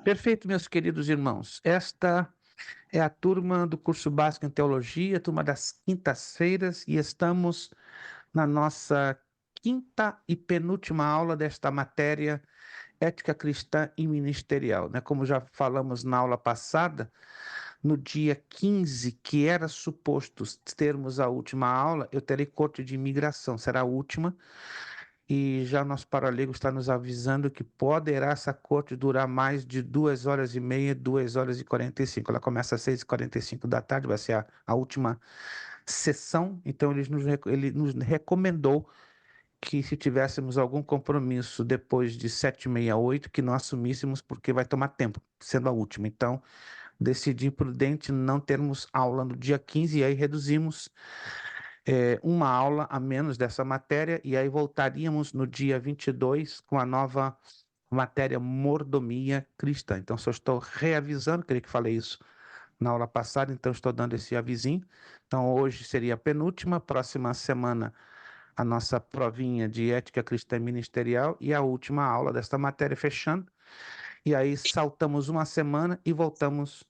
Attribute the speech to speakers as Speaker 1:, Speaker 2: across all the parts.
Speaker 1: Perfeito, meus queridos irmãos. Esta é a turma do curso básico em teologia, turma das quintas-feiras, e estamos na nossa quinta e penúltima aula desta matéria, ética cristã e ministerial, né? Como já falamos na aula passada, no dia 15, que era suposto termos a última aula, eu terei corte de imigração, será a última. E já o nosso paraleigo está nos avisando que poderá essa corte durar mais de 2 horas e meia, 2 horas e 45. Ela começa às 6h45 da tarde, vai ser a última sessão. Então, ele nos recomendou que, se tivéssemos algum compromisso depois de 7h30, 8h, que não assumíssemos, porque vai tomar tempo, sendo a última. Então, decidi prudente não termos aula no dia 15, e aí reduzimos uma aula a menos dessa matéria, e aí voltaríamos no dia 22 com a nova matéria mordomia cristã. Então, só estou reavisando, creio que falei isso na aula passada, então estou dando esse avisinho. Então, hoje seria a penúltima, próxima semana a nossa provinha de ética cristã e ministerial, e a última aula desta matéria fechando. E aí saltamos uma semana e voltamos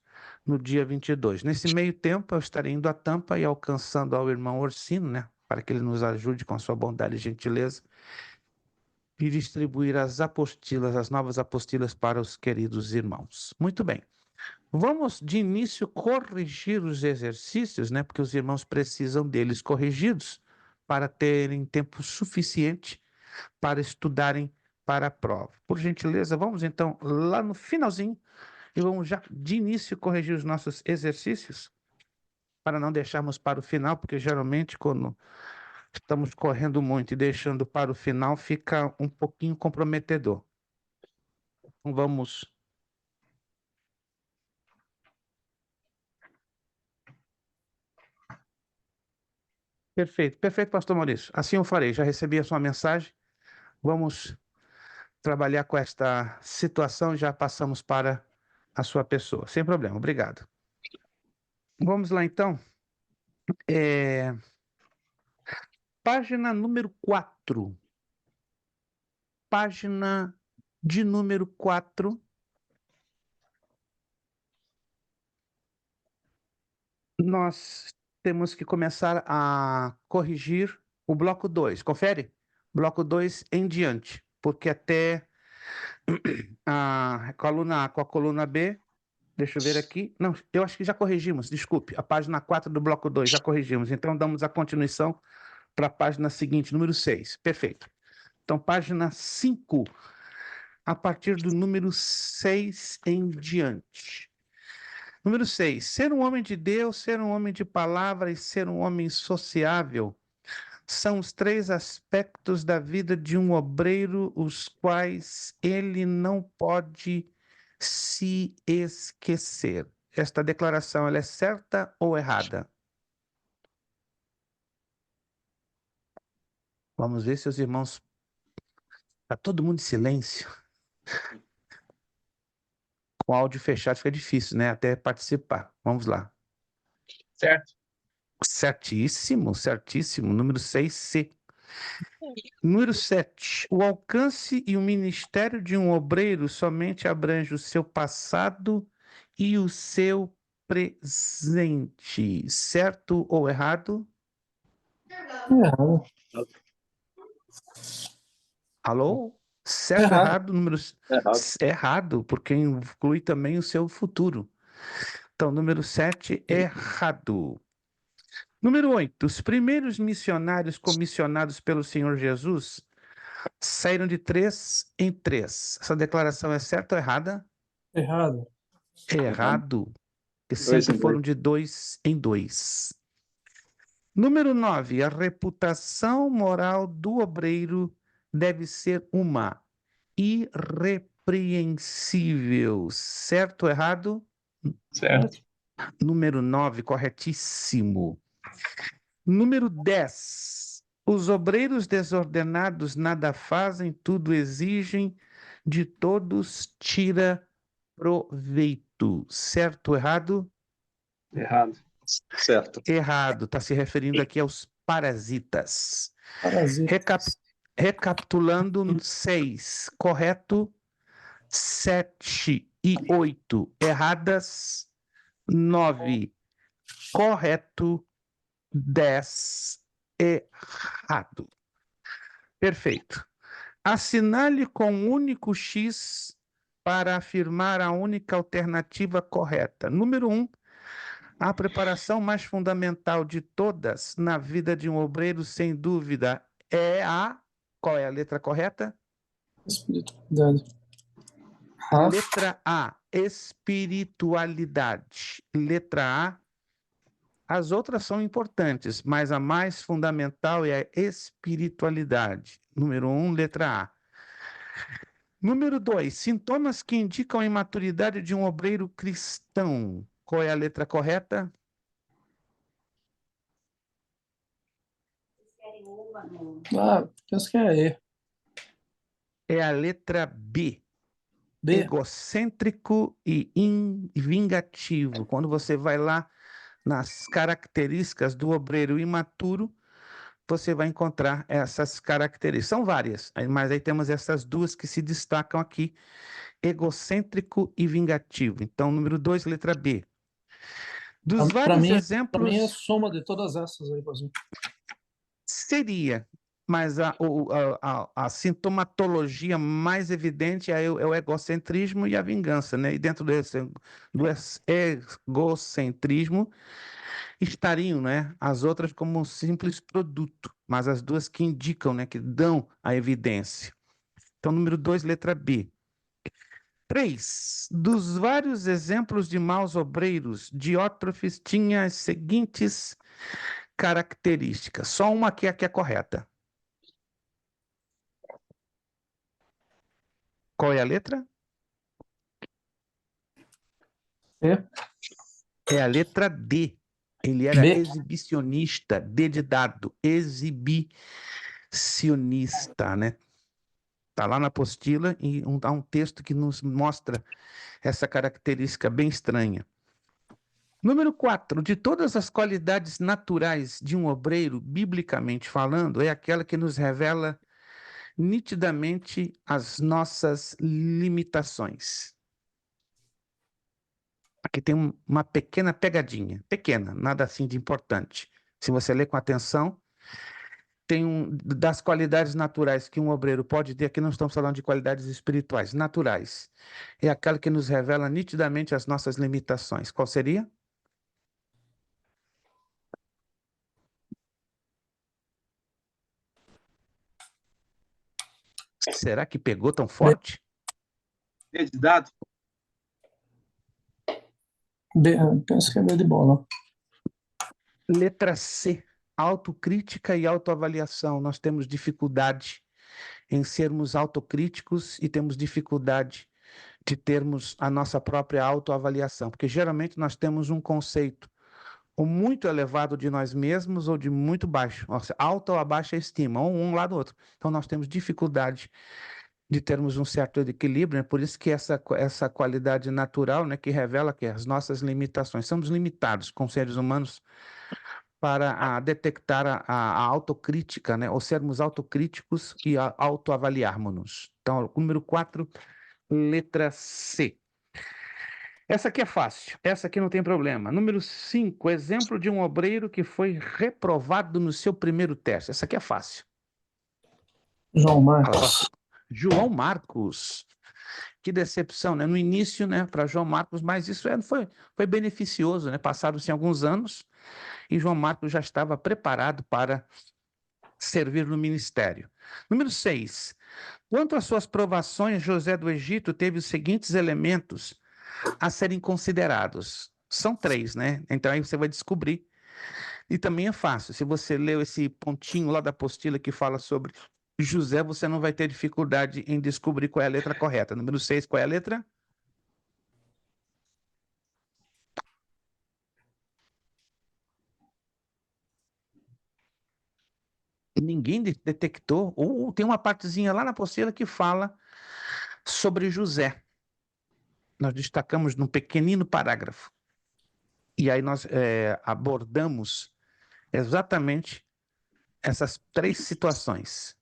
Speaker 1: no dia 22. Nesse meio tempo, eu estarei indo a Tampa e alcançando ao irmão Orsino, né, para que ele nos ajude com a sua bondade e gentileza, e distribuir as apostilas, as novas apostilas para os queridos irmãos. Muito bem. Vamos, de início, corrigir os exercícios, né, porque os irmãos precisam deles corrigidos para terem tempo suficiente para estudarem para a prova. Por gentileza, vamos então lá no finalzinho e vamos já de início corrigir os nossos exercícios, para não deixarmos para o final, porque geralmente quando estamos correndo muito e deixando para o final, fica um pouquinho comprometedor. Então vamos. Perfeito, perfeito, pastor Maurício. Assim eu farei, já recebi a sua mensagem. Vamos trabalhar com esta situação, já passamos para a sua pessoa. Sem problema, obrigado. Vamos lá então. Página número 4. Página de número 4. Nós temos que começar a corrigir o bloco 2. Confere? Bloco 2 em diante, porque até a coluna A com a coluna B, deixa eu ver aqui. Não, eu acho que já corrigimos, desculpe. A página 4 do bloco 2 já corrigimos. Então, damos a continuação para a página seguinte, número 6. Perfeito. Então, página 5, a partir do número 6 em diante. Número 6. Ser um homem de Deus, ser um homem de palavra e ser um homem sociável são os 3 aspectos da vida de um obreiro, os quais ele não pode se esquecer. Esta declaração, ela é certa ou errada? Vamos ver se os irmãos... Está todo mundo em silêncio. Com o áudio fechado fica difícil, né? Até participar. Vamos lá.
Speaker 2: Certo.
Speaker 1: Certíssimo, certíssimo. Número 6C. Número 7. O alcance e o ministério de um obreiro somente abrange o seu passado e o seu presente. Certo ou errado?
Speaker 3: Errado.
Speaker 1: Alô? Certo ou
Speaker 3: Errado.
Speaker 1: errado? Número...
Speaker 2: Errado.
Speaker 1: Errado, porque inclui também o seu futuro. Então, número 7, errado. Número 8. Os primeiros missionários comissionados pelo Senhor Jesus saíram de 3 em 3. Essa declaração é certa ou errada?
Speaker 3: Errado.
Speaker 1: Errado. Que
Speaker 2: 2
Speaker 1: sempre
Speaker 2: em 2.
Speaker 1: foram de 2 em 2. Número 9. A reputação moral do obreiro deve ser uma: irrepreensível. Certo ou errado?
Speaker 2: Certo.
Speaker 1: Número 9, corretíssimo. Número 10. Os obreiros desordenados nada fazem, tudo exigem, de todos tira proveito. Certo ou errado?
Speaker 2: Errado. Certo.
Speaker 1: Errado. Está se referindo aqui aos parasitas.
Speaker 3: Parasita.
Speaker 1: Recapitulando, 6. Correto? 7 e 8 erradas. 9 correto. 10 errado. Perfeito. Assinale com um único X para afirmar a única alternativa correta. Número 1. A preparação mais fundamental de todas na vida de um obreiro, sem dúvida, é a... Qual é a letra correta?
Speaker 3: Espiritualidade.
Speaker 1: Letra A, espiritualidade. Letra A. As outras são importantes, mas a mais fundamental é a espiritualidade. Número 1, letra A. Número 2, sintomas que indicam a imaturidade de um obreiro cristão. Qual é a letra correta?
Speaker 3: Penso que é E.
Speaker 1: É a letra B.
Speaker 3: B.
Speaker 1: Egocêntrico e vingativo. Quando você vai lá nas características do obreiro imaturo, você vai encontrar essas características. São várias, mas aí temos essas duas que se destacam aqui: egocêntrico e vingativo. Então, número 2, letra B. Dos
Speaker 3: Para
Speaker 1: vários
Speaker 3: mim,
Speaker 1: exemplos,
Speaker 3: é a soma de todas essas aí, pastor.
Speaker 1: seria, mas a sintomatologia mais evidente é o egocentrismo e a vingança, né? E dentro do egocentrismo estariam, né, as outras como um simples produto, mas as duas que indicam, né, que dão a evidência. Então, número 2, letra B. 3. Dos vários exemplos de maus obreiros, Diótrefes tinha as seguintes características. Só uma aqui é a que é correta. Qual é a letra?
Speaker 3: E.
Speaker 1: É a letra D. Ele era
Speaker 3: B.
Speaker 1: exibicionista, D de dado, exibicionista, né? Está lá na apostila e há um texto que nos mostra essa característica bem estranha. Número 4. De todas as qualidades naturais de um obreiro, biblicamente falando, é aquela que nos revela nitidamente as nossas limitações. Aqui tem uma pequena pegadinha, pequena, nada assim de importante. Se você ler com atenção, tem das qualidades naturais que um obreiro pode ter, aqui não estamos falando de qualidades espirituais, naturais. É aquela que nos revela nitidamente as nossas limitações. Qual seria? Será que pegou tão forte?
Speaker 2: D de dado?
Speaker 3: B. Penso que é B de bola.
Speaker 1: Letra C, autocrítica e autoavaliação. Nós temos dificuldade em sermos autocríticos e temos dificuldade de termos a nossa própria autoavaliação, porque geralmente nós temos um conceito ou muito elevado de nós mesmos ou de muito baixo, alta ou baixa estima, ou um lado ou outro. Então nós temos dificuldade de termos um certo equilíbrio, né? Por isso que essa qualidade natural, né, que revela que as nossas limitações, somos limitados com seres humanos para detectar a autocrítica, né, ou sermos autocríticos e autoavaliarmos-nos. Então, número 4, letra C. Essa aqui é fácil, essa aqui não tem problema. Número 5, exemplo de um obreiro que foi reprovado no seu primeiro teste. Essa aqui é fácil.
Speaker 3: João Marcos.
Speaker 1: João Marcos. Que decepção, né? No início, né, para João Marcos, mas isso foi beneficioso, né? Passaram-se alguns anos e João Marcos já estava preparado para servir no ministério. Número 6. Quanto às suas provações, José do Egito teve os seguintes elementos a serem considerados. São 3, né? Então aí você vai descobrir. E também é fácil. Se você leu esse pontinho lá da apostila que fala sobre José, você não vai ter dificuldade em descobrir qual é a letra correta. Número 6, qual é a letra? Ninguém detectou. Ou tem uma partezinha lá na apostila que fala sobre José. Nós destacamos num pequenino parágrafo. E aí nós abordamos exatamente essas 3 situações.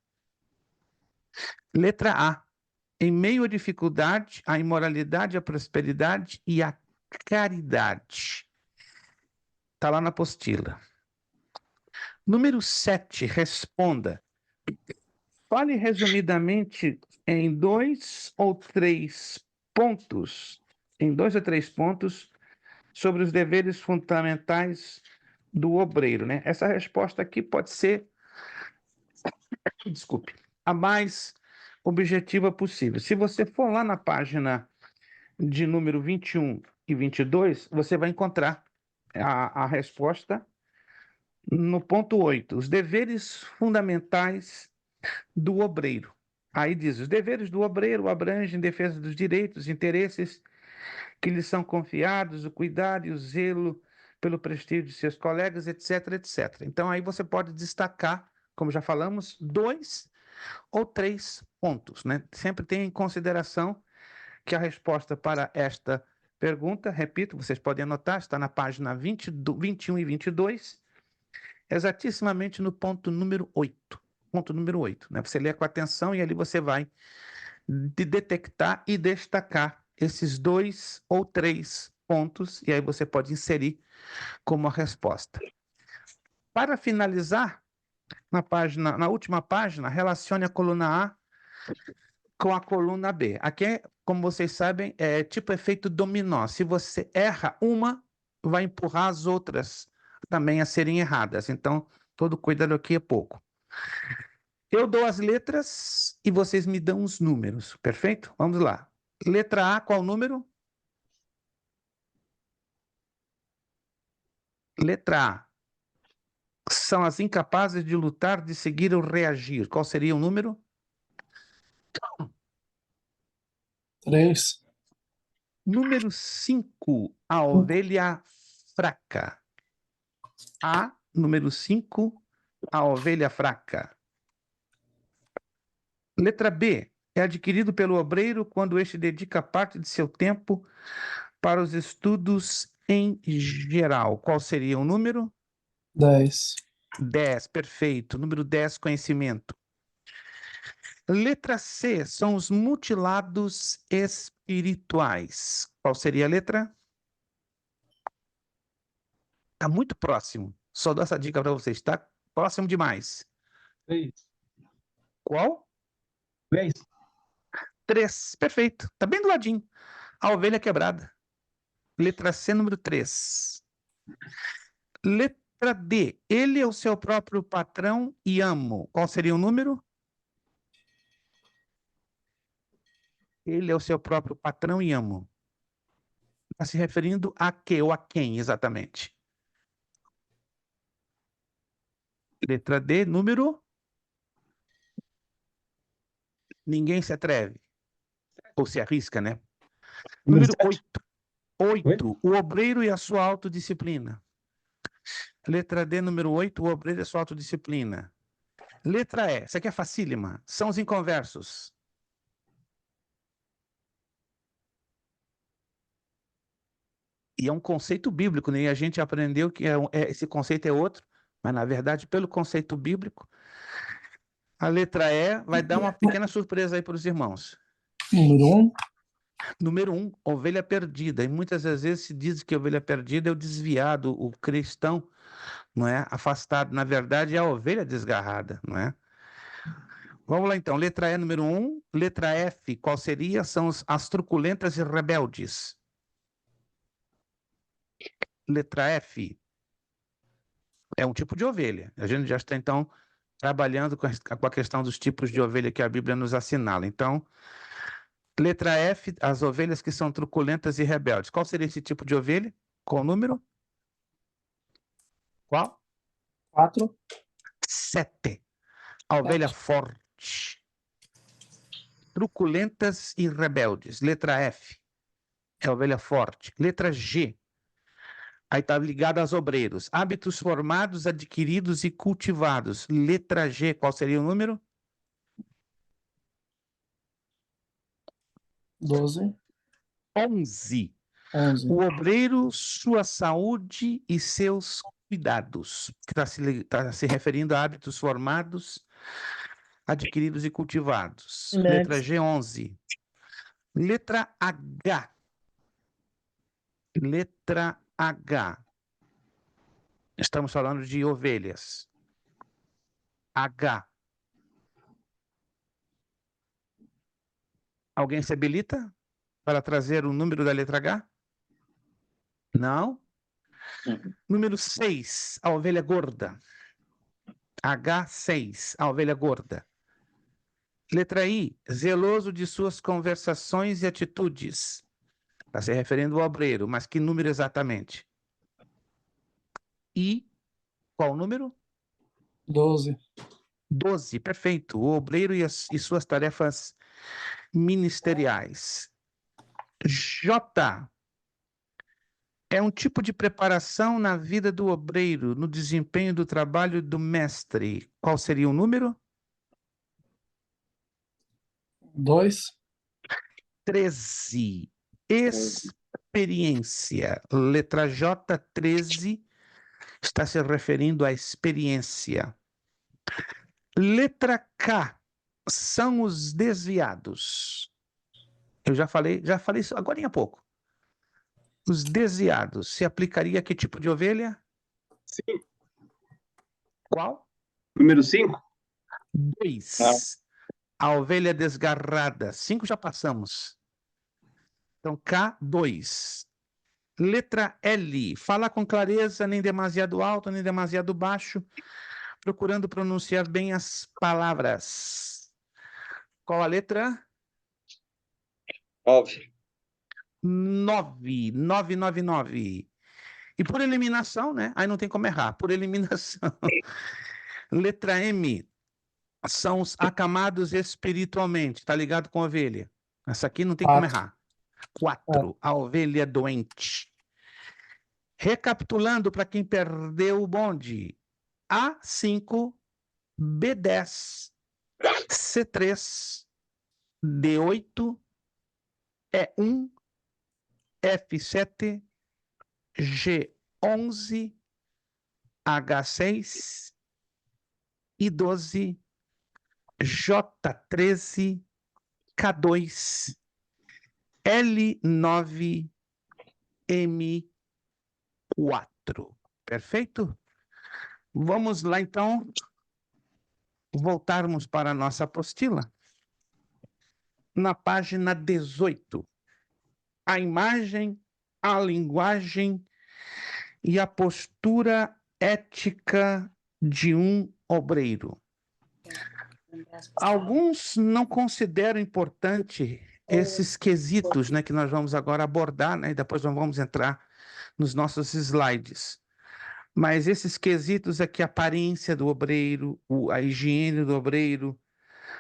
Speaker 1: Letra A. Em meio à dificuldade, à imoralidade, à prosperidade e à caridade. Está lá na apostila. Número 7, responda. Fale resumidamente em 2 ou 3 pontos, sobre os deveres fundamentais do obreiro, né? Essa resposta aqui pode ser, desculpe, a mais objetiva possível. Se você for lá na página de número 21 e 22, você vai encontrar a resposta no ponto 8, os deveres fundamentais do obreiro. Aí diz, os deveres do obreiro abrangem defesa dos direitos e interesses que lhes são confiados, o cuidado e o zelo pelo prestígio de seus colegas, etc, etc. Então aí você pode destacar, como já falamos, 2 ou 3 pontos, né? Sempre tenha em consideração que a resposta para esta pergunta, repito, vocês podem anotar, está na página 21 e 22, exatissimamente no ponto número 8. Ponto número 8, né? Você lê com atenção e ali você vai detectar e destacar esses 2 ou 3 pontos, e aí você pode inserir como a resposta. Para finalizar, na última página, relacione a coluna A com a coluna B. Aqui, como vocês sabem, é tipo efeito dominó. Se você erra uma, vai empurrar as outras também a serem erradas. Então, todo cuidado aqui é pouco. Eu dou as letras e vocês me dão os números, perfeito? Vamos lá. Letra A, qual número? Letra A. São as incapazes de lutar, de seguir ou reagir. Qual seria o número?
Speaker 3: 3.
Speaker 1: Número 5, a ovelha fraca. A, número 5, a ovelha fraca. Letra B, é adquirido pelo obreiro quando este dedica parte de seu tempo para os estudos em geral. Qual seria o número?
Speaker 3: 10.
Speaker 1: 10, perfeito. Número 10, conhecimento. Letra C, são os mutilados espirituais. Qual seria a letra? Está muito próximo. Só dou essa dica para vocês, está próximo demais.
Speaker 2: 3.
Speaker 1: Qual?
Speaker 2: 3.
Speaker 1: 3, perfeito. Está bem do ladinho. A ovelha quebrada. Letra C, número 3. Letra D, ele é o seu próprio patrão e amo. Qual seria o número? Ele é o seu próprio patrão e amo. Está se referindo a quê ou a quem exatamente? Letra D, número? Ninguém se atreve. Ou se arrisca, né? Número 8. 8. O obreiro e a sua autodisciplina. Letra D, número 8. O obreiro e a sua autodisciplina. Letra E. Essa aqui é facílima. São os inconversos. E é um conceito bíblico, né? E a gente aprendeu que esse conceito é outro, mas na verdade, pelo conceito bíblico, a letra E vai dar uma pequena surpresa aí para os irmãos.
Speaker 3: Número 1.
Speaker 1: Número 1, ovelha perdida. E muitas das vezes se diz que a ovelha perdida é o desviado, o cristão, não é? Afastado. Na verdade, é a ovelha desgarrada, não é? Vamos lá então. Letra E, número 1. Letra F, qual seria? São as truculentas e rebeldes. Letra F é um tipo de ovelha. A gente já está, então, trabalhando com a questão dos tipos de ovelha que a Bíblia nos assinala. Então, letra F, as ovelhas que são truculentas e rebeldes. Qual seria esse tipo de ovelha? Qual o número? Qual?
Speaker 3: 4.
Speaker 1: 7. A ovelha forte. Truculentas e rebeldes. Letra F. É a ovelha forte. Letra G. Aí está ligado aos obreiros. Hábitos formados, adquiridos e cultivados. Letra G. Qual seria o número?
Speaker 3: 12.
Speaker 1: 11.
Speaker 3: 11.
Speaker 1: O obreiro, sua saúde e seus cuidados. Que está se referindo a hábitos formados, adquiridos e cultivados. Letra G, 11. Letra H. Letra H. Estamos falando de ovelhas. H. Alguém se habilita para trazer o número da letra H? Não? Número 6, a ovelha gorda. H6, a ovelha gorda. Letra I, zeloso de suas conversações e atitudes. Está se referindo ao obreiro, mas que número exatamente? I, qual número?
Speaker 3: 12.
Speaker 1: 12, perfeito. O obreiro e suas tarefas ministeriais. J, é um tipo de preparação na vida do obreiro, no desempenho do trabalho do mestre. Qual seria o número?
Speaker 3: 2.
Speaker 1: 13. Experiência. Letra J, 13, está se referindo à experiência. Letra K, são os desviados. Eu já falei isso agora há pouco. Os desviados, se aplicaria a que tipo de ovelha?
Speaker 2: 5.
Speaker 1: Qual?
Speaker 2: Número 5.
Speaker 1: 2. A ovelha desgarrada. 5 já passamos. Então, K2. Letra L. Fala com clareza, nem demasiado alto, nem demasiado baixo, procurando pronunciar bem as palavras. Qual a letra?
Speaker 2: 9.
Speaker 1: 9. 999. E por eliminação, né? Aí não tem como errar. Por eliminação. Letra M. São os acamados espiritualmente. Tá ligado com a ovelha? Essa aqui não tem como
Speaker 3: 4.
Speaker 1: errar. 4. A ovelha doente. Recapitulando para quem perdeu o bonde. A5, B10, C3, D8, E1, F7, G11, H6, I12, J13, K2, L9, M4. Perfeito? Vamos lá, então, voltarmos para a nossa apostila. Na página 18. A imagem, a linguagem e a postura ética de um obreiro. Alguns não consideram importante esses quesitos, né, que nós vamos agora abordar, né, e depois nós vamos entrar nos nossos slides. Mas esses quesitos aqui, a aparência do obreiro, a higiene do obreiro,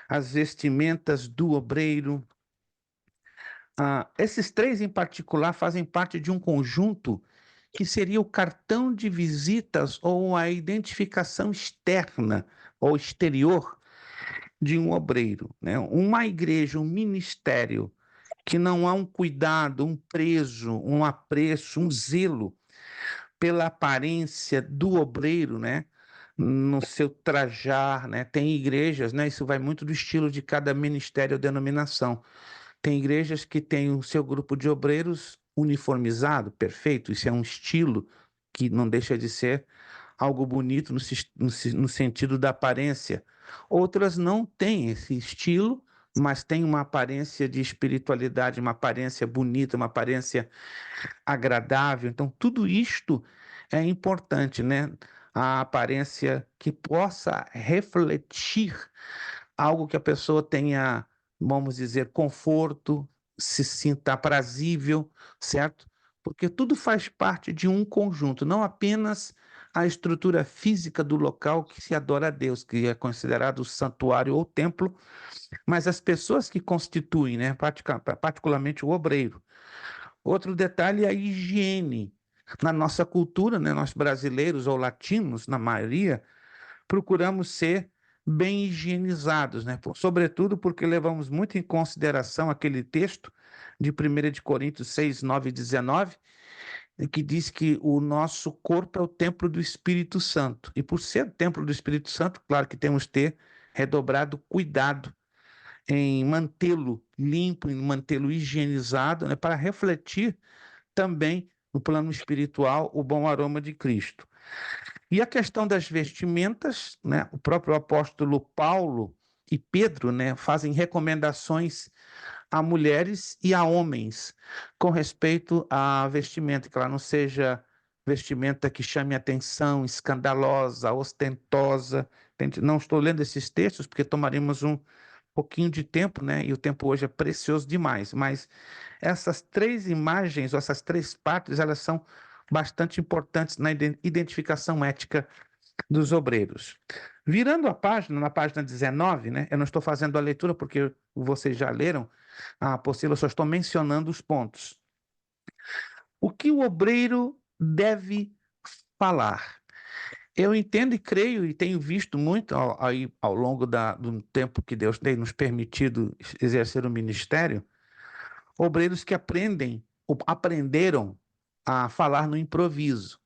Speaker 1: as vestimentas do obreiro, esses 3 em particular fazem parte de um conjunto que seria o cartão de visitas ou a identificação externa ou exterior de um obreiro, né? Uma igreja, um ministério que não há um cuidado, um preso, um apreço, um zelo pela aparência do obreiro, né? No seu trajar, né? Tem igrejas, né? Isso vai muito do estilo de cada ministério ou denominação. Tem igrejas que têm o seu grupo de obreiros uniformizado, perfeito, isso é um estilo que não deixa de ser algo bonito no sentido da aparência. Outras não têm esse estilo, mas têm uma aparência de espiritualidade, uma aparência bonita, uma aparência agradável. Então, tudo isto é importante, né? A aparência que possa refletir algo que a pessoa tenha, vamos dizer, conforto, se sinta aprazível, certo? Porque tudo faz parte de um conjunto, não apenas a estrutura física do local que se adora a Deus, que é considerado o santuário ou templo, mas as pessoas que constituem, né, particularmente o obreiro. Outro detalhe é a higiene. Na nossa cultura, né, nós brasileiros ou latinos, na maioria, procuramos ser bem higienizados, né? Sobretudo porque levamos muito em consideração aquele texto de 1 de Coríntios 6, 9 e 19, que diz que o nosso corpo é o templo do Espírito Santo. E por ser o templo do Espírito Santo, claro que temos que ter redobrado cuidado em mantê-lo limpo, em mantê-lo higienizado, né, para refletir também no plano espiritual o bom aroma de Cristo. E a questão das vestimentas, né, o próprio apóstolo Paulo e Pedro, né, fazem recomendações a mulheres e a homens com respeito à vestimenta, que ela não seja vestimenta que chame atenção, escandalosa, ostentosa. Entende? Não estou lendo esses textos porque tomaríamos um pouquinho de tempo, né? E o tempo hoje é precioso demais. Mas essas três imagens, ou essas três partes, elas são bastante importantes na identificação ética dos obreiros. Virando a página, na página 19, né? Eu não estou fazendo a leitura porque vocês já leram a apostila, eu só estou mencionando os pontos. O que o obreiro deve falar? Eu entendo e creio e tenho visto muito aí ao longo do tempo que Deus tem nos permitido exercer o ministério, obreiros que aprenderam a falar no improviso.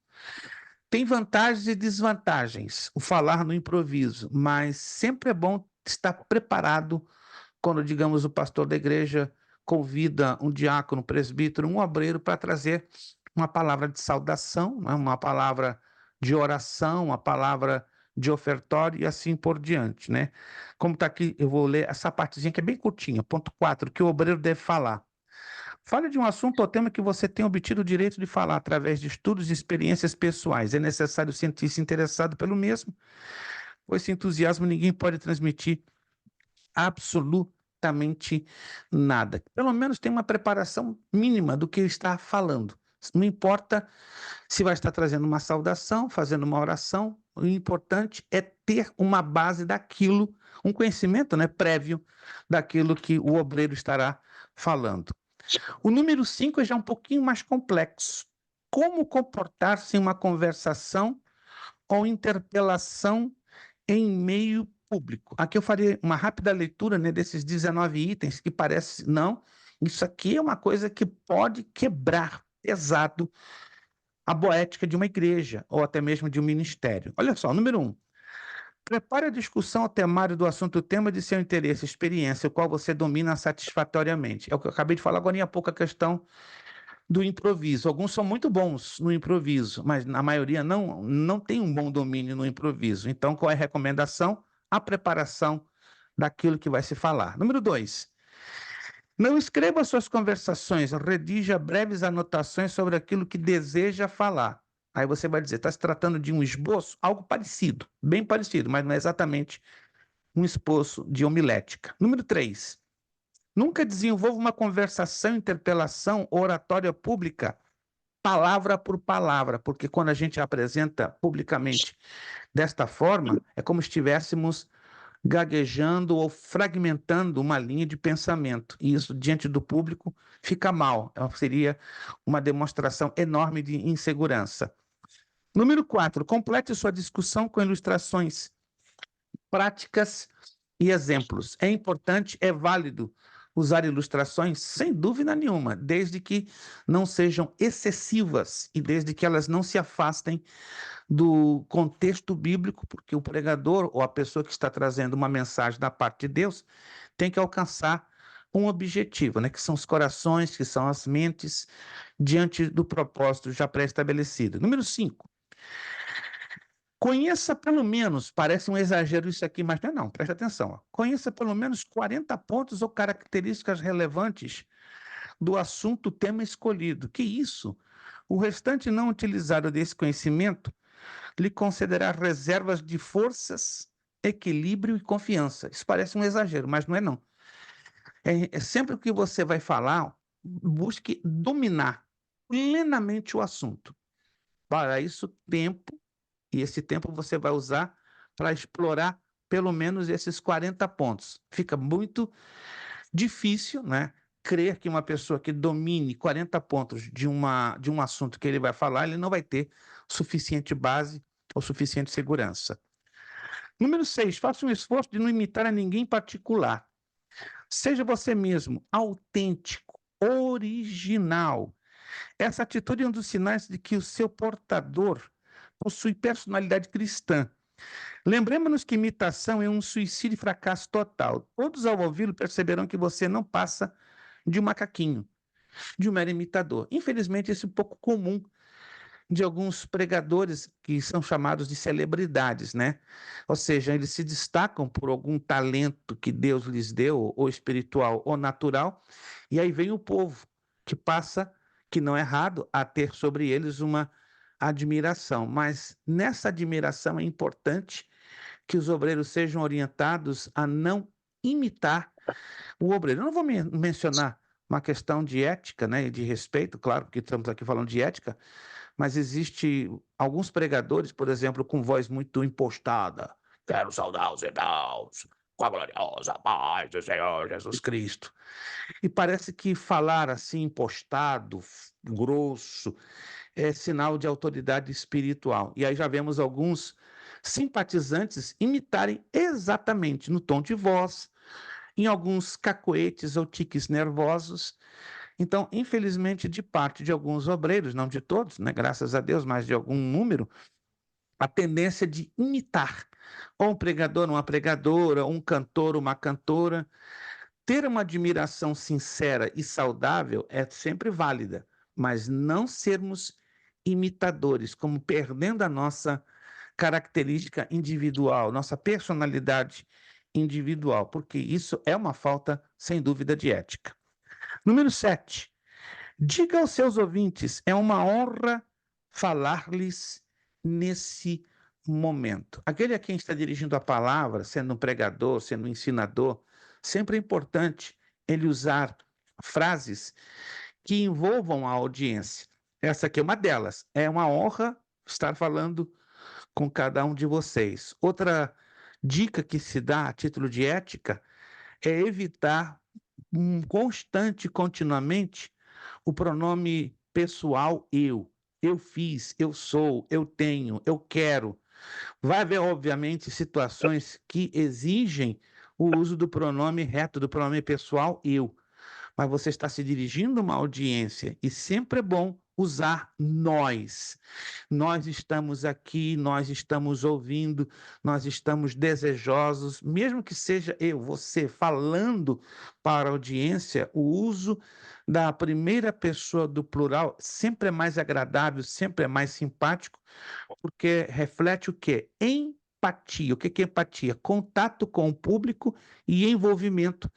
Speaker 1: Tem vantagens e desvantagens o falar no improviso, mas sempre é bom estar preparado quando, digamos, o pastor da igreja convida um diácono, um presbítero, um obreiro para trazer uma palavra de saudação, né, uma palavra de oração, uma palavra de ofertório e assim por diante, né? Como está aqui, eu vou ler essa partezinha que é bem curtinha, ponto 4, que o obreiro deve falar. Fale de um assunto ou tema que você tem obtido o direito de falar através de estudos e experiências pessoais. É necessário sentir-se interessado pelo mesmo, pois sem entusiasmo ninguém pode transmitir absolutamente nada. Pelo menos tem uma preparação mínima do que está falando. Não importa se vai estar trazendo uma saudação, fazendo uma oração, o importante é ter uma base daquilo, um conhecimento, né, prévio daquilo que o obreiro estará falando. O número 5 é já um pouquinho mais complexo. Como comportar-se em uma conversação ou interpelação em meio público? Aqui eu farei uma rápida leitura, né, desses 19 itens que parece, não, isso aqui é uma coisa que pode quebrar pesado a boética de uma igreja ou até mesmo de um ministério. Olha só, número 1. Prepare a discussão ao temário do assunto, o tema de seu interesse, experiência, o qual você domina satisfatoriamente. É o que eu acabei de falar agora há pouco, a questão do improviso. Alguns são muito bons no improviso, mas a maioria não tem um bom domínio no improviso. Então, qual é a recomendação? A preparação daquilo que vai se falar. Número 2. Não escreva suas conversações, redija breves anotações sobre aquilo que deseja falar. Aí você vai dizer, está se tratando de um esboço? Algo parecido, bem parecido, mas não é exatamente um esboço de homilética. Número 3. Nunca desenvolva uma conversação, interpelação, oratória pública, palavra por palavra, porque quando a gente apresenta publicamente desta forma, é como se estivéssemos gaguejando ou fragmentando uma linha de pensamento. E isso, diante do público, fica mal. Seria uma demonstração enorme de insegurança. Número 4, complete sua discussão com ilustrações práticas e exemplos. É importante, é válido usar ilustrações, sem dúvida nenhuma, desde que não sejam excessivas e desde que elas não se afastem do contexto bíblico, porque o pregador ou a pessoa que está trazendo uma mensagem da parte de Deus tem que alcançar um objetivo, né? Que são os corações, que são as mentes, diante do propósito já pré-estabelecido. Número 5. Conheça pelo menos, parece um exagero isso aqui, mas não, presta atenção. Ó. Conheça pelo menos 40 pontos ou características relevantes do assunto, tema escolhido. Que isso? O restante não utilizado desse conhecimento lhe concederá reservas de forças, equilíbrio e confiança. Isso parece um exagero, mas não é não. É sempre que você vai falar, busque dominar plenamente o assunto. Para isso, tempo, e esse tempo você vai usar para explorar pelo menos esses 40 pontos. Fica muito difícil, né? Crer que uma pessoa que domine 40 pontos de um assunto que ele vai falar, ele não vai ter suficiente base ou suficiente segurança. Número 6, faça um esforço de não imitar a ninguém em particular. Seja você mesmo, autêntico, original. Essa atitude é um dos sinais de que o seu portador possui personalidade cristã. Lembremos-nos que imitação é um suicídio e fracasso total. Todos ao ouvi-lo perceberão que você não passa de um macaquinho, de um mero imitador. Infelizmente, isso é um pouco comum de alguns pregadores que são chamados de celebridades, né? Ou seja, eles se destacam por algum talento que Deus lhes deu, ou espiritual ou natural, e aí vem o povo que passa, que não é errado, a ter sobre eles uma admiração. Mas nessa admiração é importante que os obreiros sejam orientados a não imitar o obreiro. Eu não vou mencionar uma questão de ética, né, e de respeito, claro, porque estamos aqui falando de ética, mas existe alguns pregadores, por exemplo, com voz muito impostada. Quero saudar os irmãos com a gloriosa paz do Senhor Jesus Cristo. E parece que falar assim, impostado, grosso, é sinal de autoridade espiritual. E aí já vemos alguns simpatizantes imitarem exatamente no tom de voz, em alguns cacoetes ou tiques nervosos. Então, infelizmente, de parte de alguns obreiros, não de todos, né, graças a Deus, mas de algum número, a tendência de imitar ou um pregador, uma pregadora, um cantor, uma cantora. Ter uma admiração sincera e saudável é sempre válida, mas não sermos imitadores, como perdendo a nossa característica individual, nossa personalidade individual, porque isso é uma falta, sem dúvida, de ética. Número 7. Diga aos seus ouvintes, é uma honra falar-lhes nesse momento. Aquele a quem está dirigindo a palavra, sendo um pregador, sendo um ensinador, sempre é importante ele usar frases que envolvam a audiência. Essa aqui é uma delas. É uma honra estar falando com cada um de vocês. Outra dica que se dá a título de ética é evitar continuamente, o pronome pessoal eu. Eu fiz, eu sou, eu tenho, eu quero. Vai haver, obviamente, situações que exigem o uso do pronome reto, do pronome pessoal eu. Mas você está se dirigindo a uma audiência e sempre é bom usar nós. Nós estamos aqui, nós estamos ouvindo, nós estamos desejosos, mesmo que seja eu, você, falando para a audiência, o uso da primeira pessoa do plural sempre é mais agradável, sempre é mais simpático, porque reflete o quê? Empatia. O que é empatia? Contato com o público e envolvimento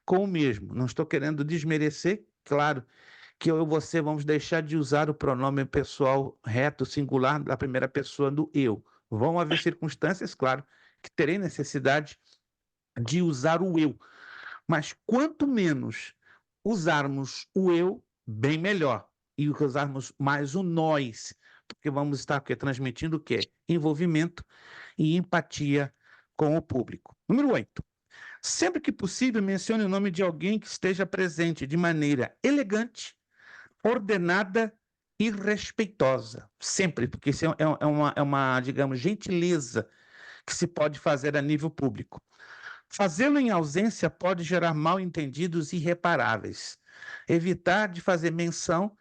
Speaker 1: com o mesmo. Não estou querendo desmerecer, claro, que eu e você vamos deixar de usar o pronome pessoal reto, singular, da primeira pessoa do eu. Vão haver circunstâncias, claro, que terei necessidade de usar o eu. Mas quanto menos usarmos o eu, bem melhor. E usarmos mais o nós, porque vamos estar transmitindo o quê? Envolvimento e empatia com o público. Número 8. Sempre que possível, mencione o nome de alguém que esteja presente de maneira elegante, ordenada e respeitosa. Sempre, porque isso é uma, digamos, gentileza que se pode fazer a nível público. Fazê-lo em ausência pode gerar mal-entendidos irreparáveis. Evitar de fazer menção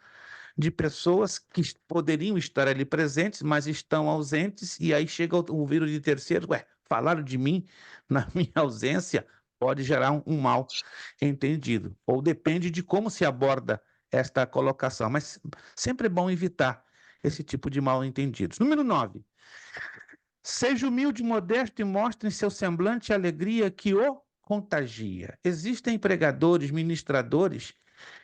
Speaker 1: de pessoas que poderiam estar ali presentes, mas estão ausentes, e aí chega o vírus de terceiro, falaram de mim na minha ausência, pode gerar um mal-entendido. Ou depende de como se aborda esta colocação, mas sempre é bom evitar esse tipo de mal-entendidos. Número 9. Seja humilde, modesto e mostre em seu semblante a alegria que o contagia. Existem pregadores, ministradores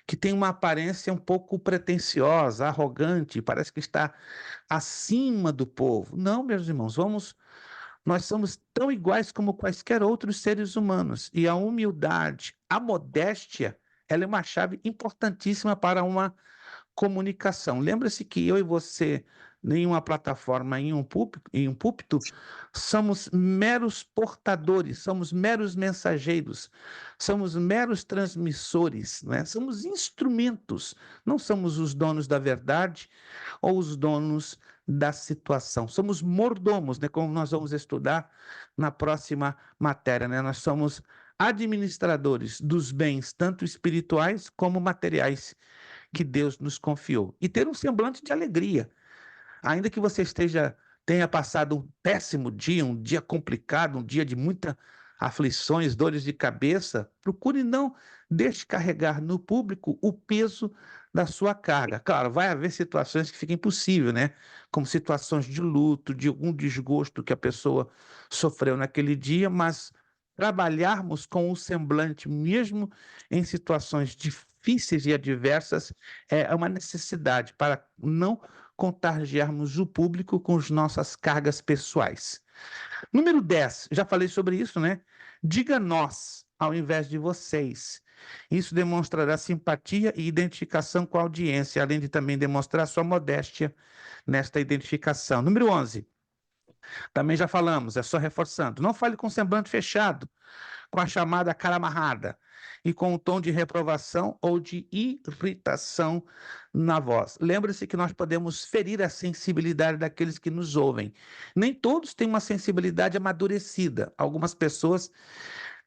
Speaker 1: que têm uma aparência um pouco pretensiosa, arrogante, parece que está acima do povo. Não, meus irmãos, nós somos tão iguais como quaisquer outros seres humanos. E a humildade, a modéstia, ela é uma chave importantíssima para uma comunicação. Lembra-se que eu e você, em uma plataforma, em um púlpito, somos meros portadores, somos meros mensageiros, somos meros transmissores, né? Somos instrumentos, não somos os donos da verdade ou os donos da situação. Somos mordomos, né? Como nós vamos estudar na próxima matéria, né? Nós somos administradores dos bens, tanto espirituais como materiais, que Deus nos confiou. E ter um semblante de alegria. Ainda que você esteja tenha passado um péssimo dia, um dia complicado, um dia de muitas aflições, dores de cabeça, procure não descarregar no público o peso da sua carga. Claro, vai haver situações que fica impossível, né? Como situações de luto, de algum desgosto que a pessoa sofreu naquele dia, mas trabalharmos com o semblante, mesmo em situações difíceis e adversas, é uma necessidade para não contagiarmos o público com as nossas cargas pessoais. Número 10, já falei sobre isso, né? Diga nós, ao invés de vocês. Isso demonstrará simpatia e identificação com a audiência, além de também demonstrar sua modéstia nesta identificação. Número 11, também já falamos, é só reforçando. Não fale com semblante fechado, com a chamada cara amarrada e com um tom de reprovação ou de irritação na voz. Lembre-se que nós podemos ferir a sensibilidade daqueles que nos ouvem. Nem todos têm uma sensibilidade amadurecida. Algumas pessoas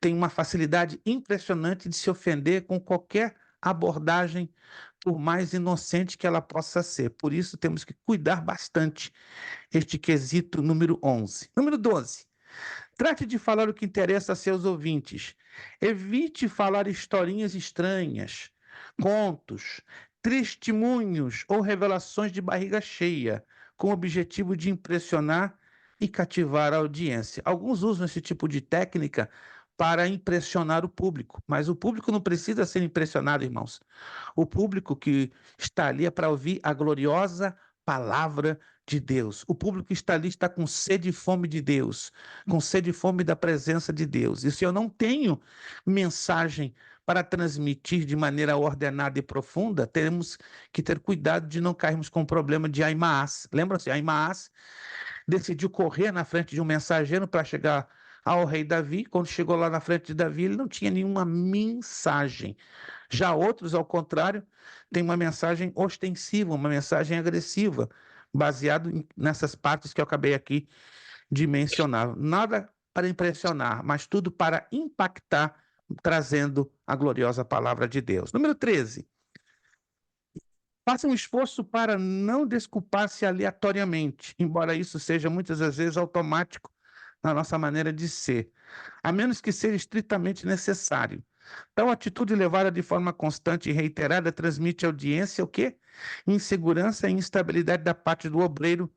Speaker 1: têm uma facilidade impressionante de se ofender com qualquer abordagem, por mais inocente que ela possa ser. Por isso, temos que cuidar bastante este quesito número 11. Número 12. Trate de falar o que interessa a seus ouvintes. Evite falar historinhas estranhas, contos, testemunhos ou revelações de barriga cheia, com o objetivo de impressionar e cativar a audiência. Alguns usam esse tipo de técnica para impressionar o público, mas o público não precisa ser impressionado, irmãos. O público que está ali é para ouvir a gloriosa palavra de Deus. O público que está ali está com sede e fome de Deus, com sede e fome da presença de Deus. E se eu não tenho mensagem para transmitir de maneira ordenada e profunda, teremos que ter cuidado de não cairmos com o problema de Aimaas. Lembra-se, Aimaas decidiu correr na frente de um mensageiro para chegar ao rei Davi. Quando chegou lá na frente de Davi, ele não tinha nenhuma mensagem. Já outros, ao contrário, têm uma mensagem ostensiva, uma mensagem agressiva, baseado nessas partes que eu acabei aqui de mencionar. Nada para impressionar, mas tudo para impactar, trazendo a gloriosa palavra de Deus. Número 13. Faça um esforço para não desculpar-se aleatoriamente, embora isso seja muitas das vezes automático na nossa maneira de ser, a menos que seja estritamente necessário. Tal atitude levada de forma constante e reiterada transmite à audiência o quê? Insegurança e instabilidade da parte do obreiro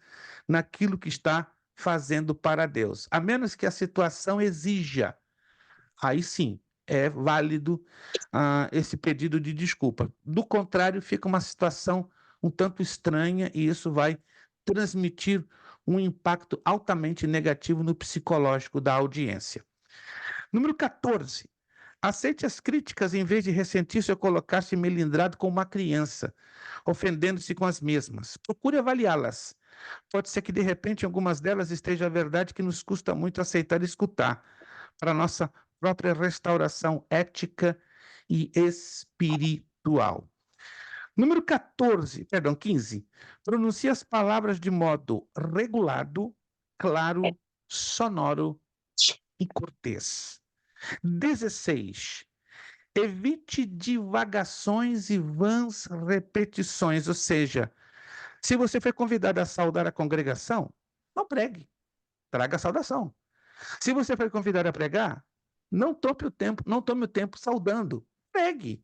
Speaker 1: naquilo que está fazendo para Deus. A menos que a situação exija, aí sim, é válido esse pedido de desculpa. Do contrário, fica uma situação um tanto estranha e isso vai transmitir um impacto altamente negativo no psicológico da audiência. Número 14. Aceite as críticas em vez de ressentir-se ou colocar-se melindrado como uma criança, ofendendo-se com as mesmas. Procure avaliá-las. Pode ser que, de repente, em algumas delas esteja a verdade que nos custa muito aceitar e escutar, para a nossa própria restauração ética e espiritual. Número 15. Pronuncie as palavras de modo regulado, claro, sonoro e cortês. 16. Evite divagações e vãs repetições, ou seja, se você foi convidado a saudar a congregação, não pregue, traga a saudação. Se você foi convidado a pregar, não tome o tempo saudando, pregue.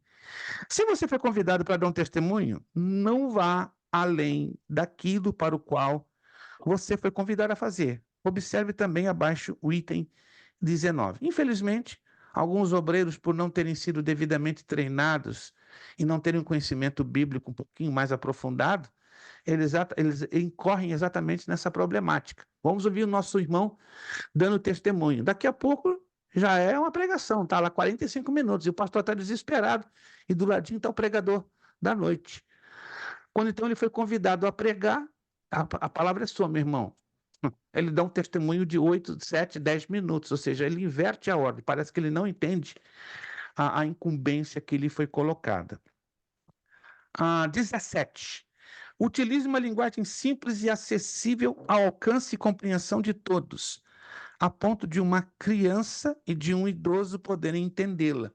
Speaker 1: Se você foi convidado para dar um testemunho, não vá além daquilo para o qual você foi convidado a fazer. Observe também abaixo o item 19. Infelizmente, alguns obreiros, por não terem sido devidamente treinados e não terem um conhecimento bíblico um pouquinho mais aprofundado, eles incorrem exatamente nessa problemática. Vamos ouvir o nosso irmão dando testemunho. Daqui a pouco já é uma pregação, está lá 45 minutos e o pastor está desesperado e do ladinho está o pregador da noite. Quando então ele foi convidado a pregar, a palavra é sua, meu irmão. Ele dá um testemunho de 8, 7, 10 minutos, ou seja, ele inverte a ordem. Parece que ele não entende a incumbência que lhe foi colocada. 17. Utilize uma linguagem simples e acessível ao alcance e compreensão de todos, a ponto de uma criança e de um idoso poderem entendê-la.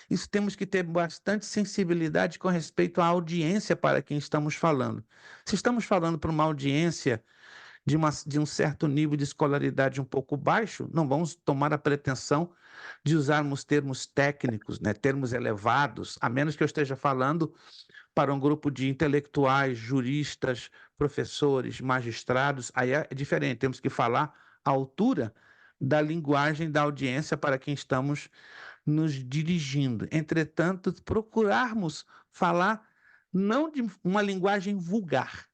Speaker 1: Isso temos que ter bastante sensibilidade com respeito à audiência para quem estamos falando. Se estamos falando para uma audiência de um certo nível de escolaridade um pouco baixo, não vamos tomar a pretensão de usarmos termos técnicos, né, termos elevados, a menos que eu esteja falando para um grupo de intelectuais, juristas, professores, magistrados, aí é diferente, temos que falar à altura da linguagem da audiência para quem estamos nos dirigindo. Entretanto, procurarmos falar não de uma linguagem vulgar,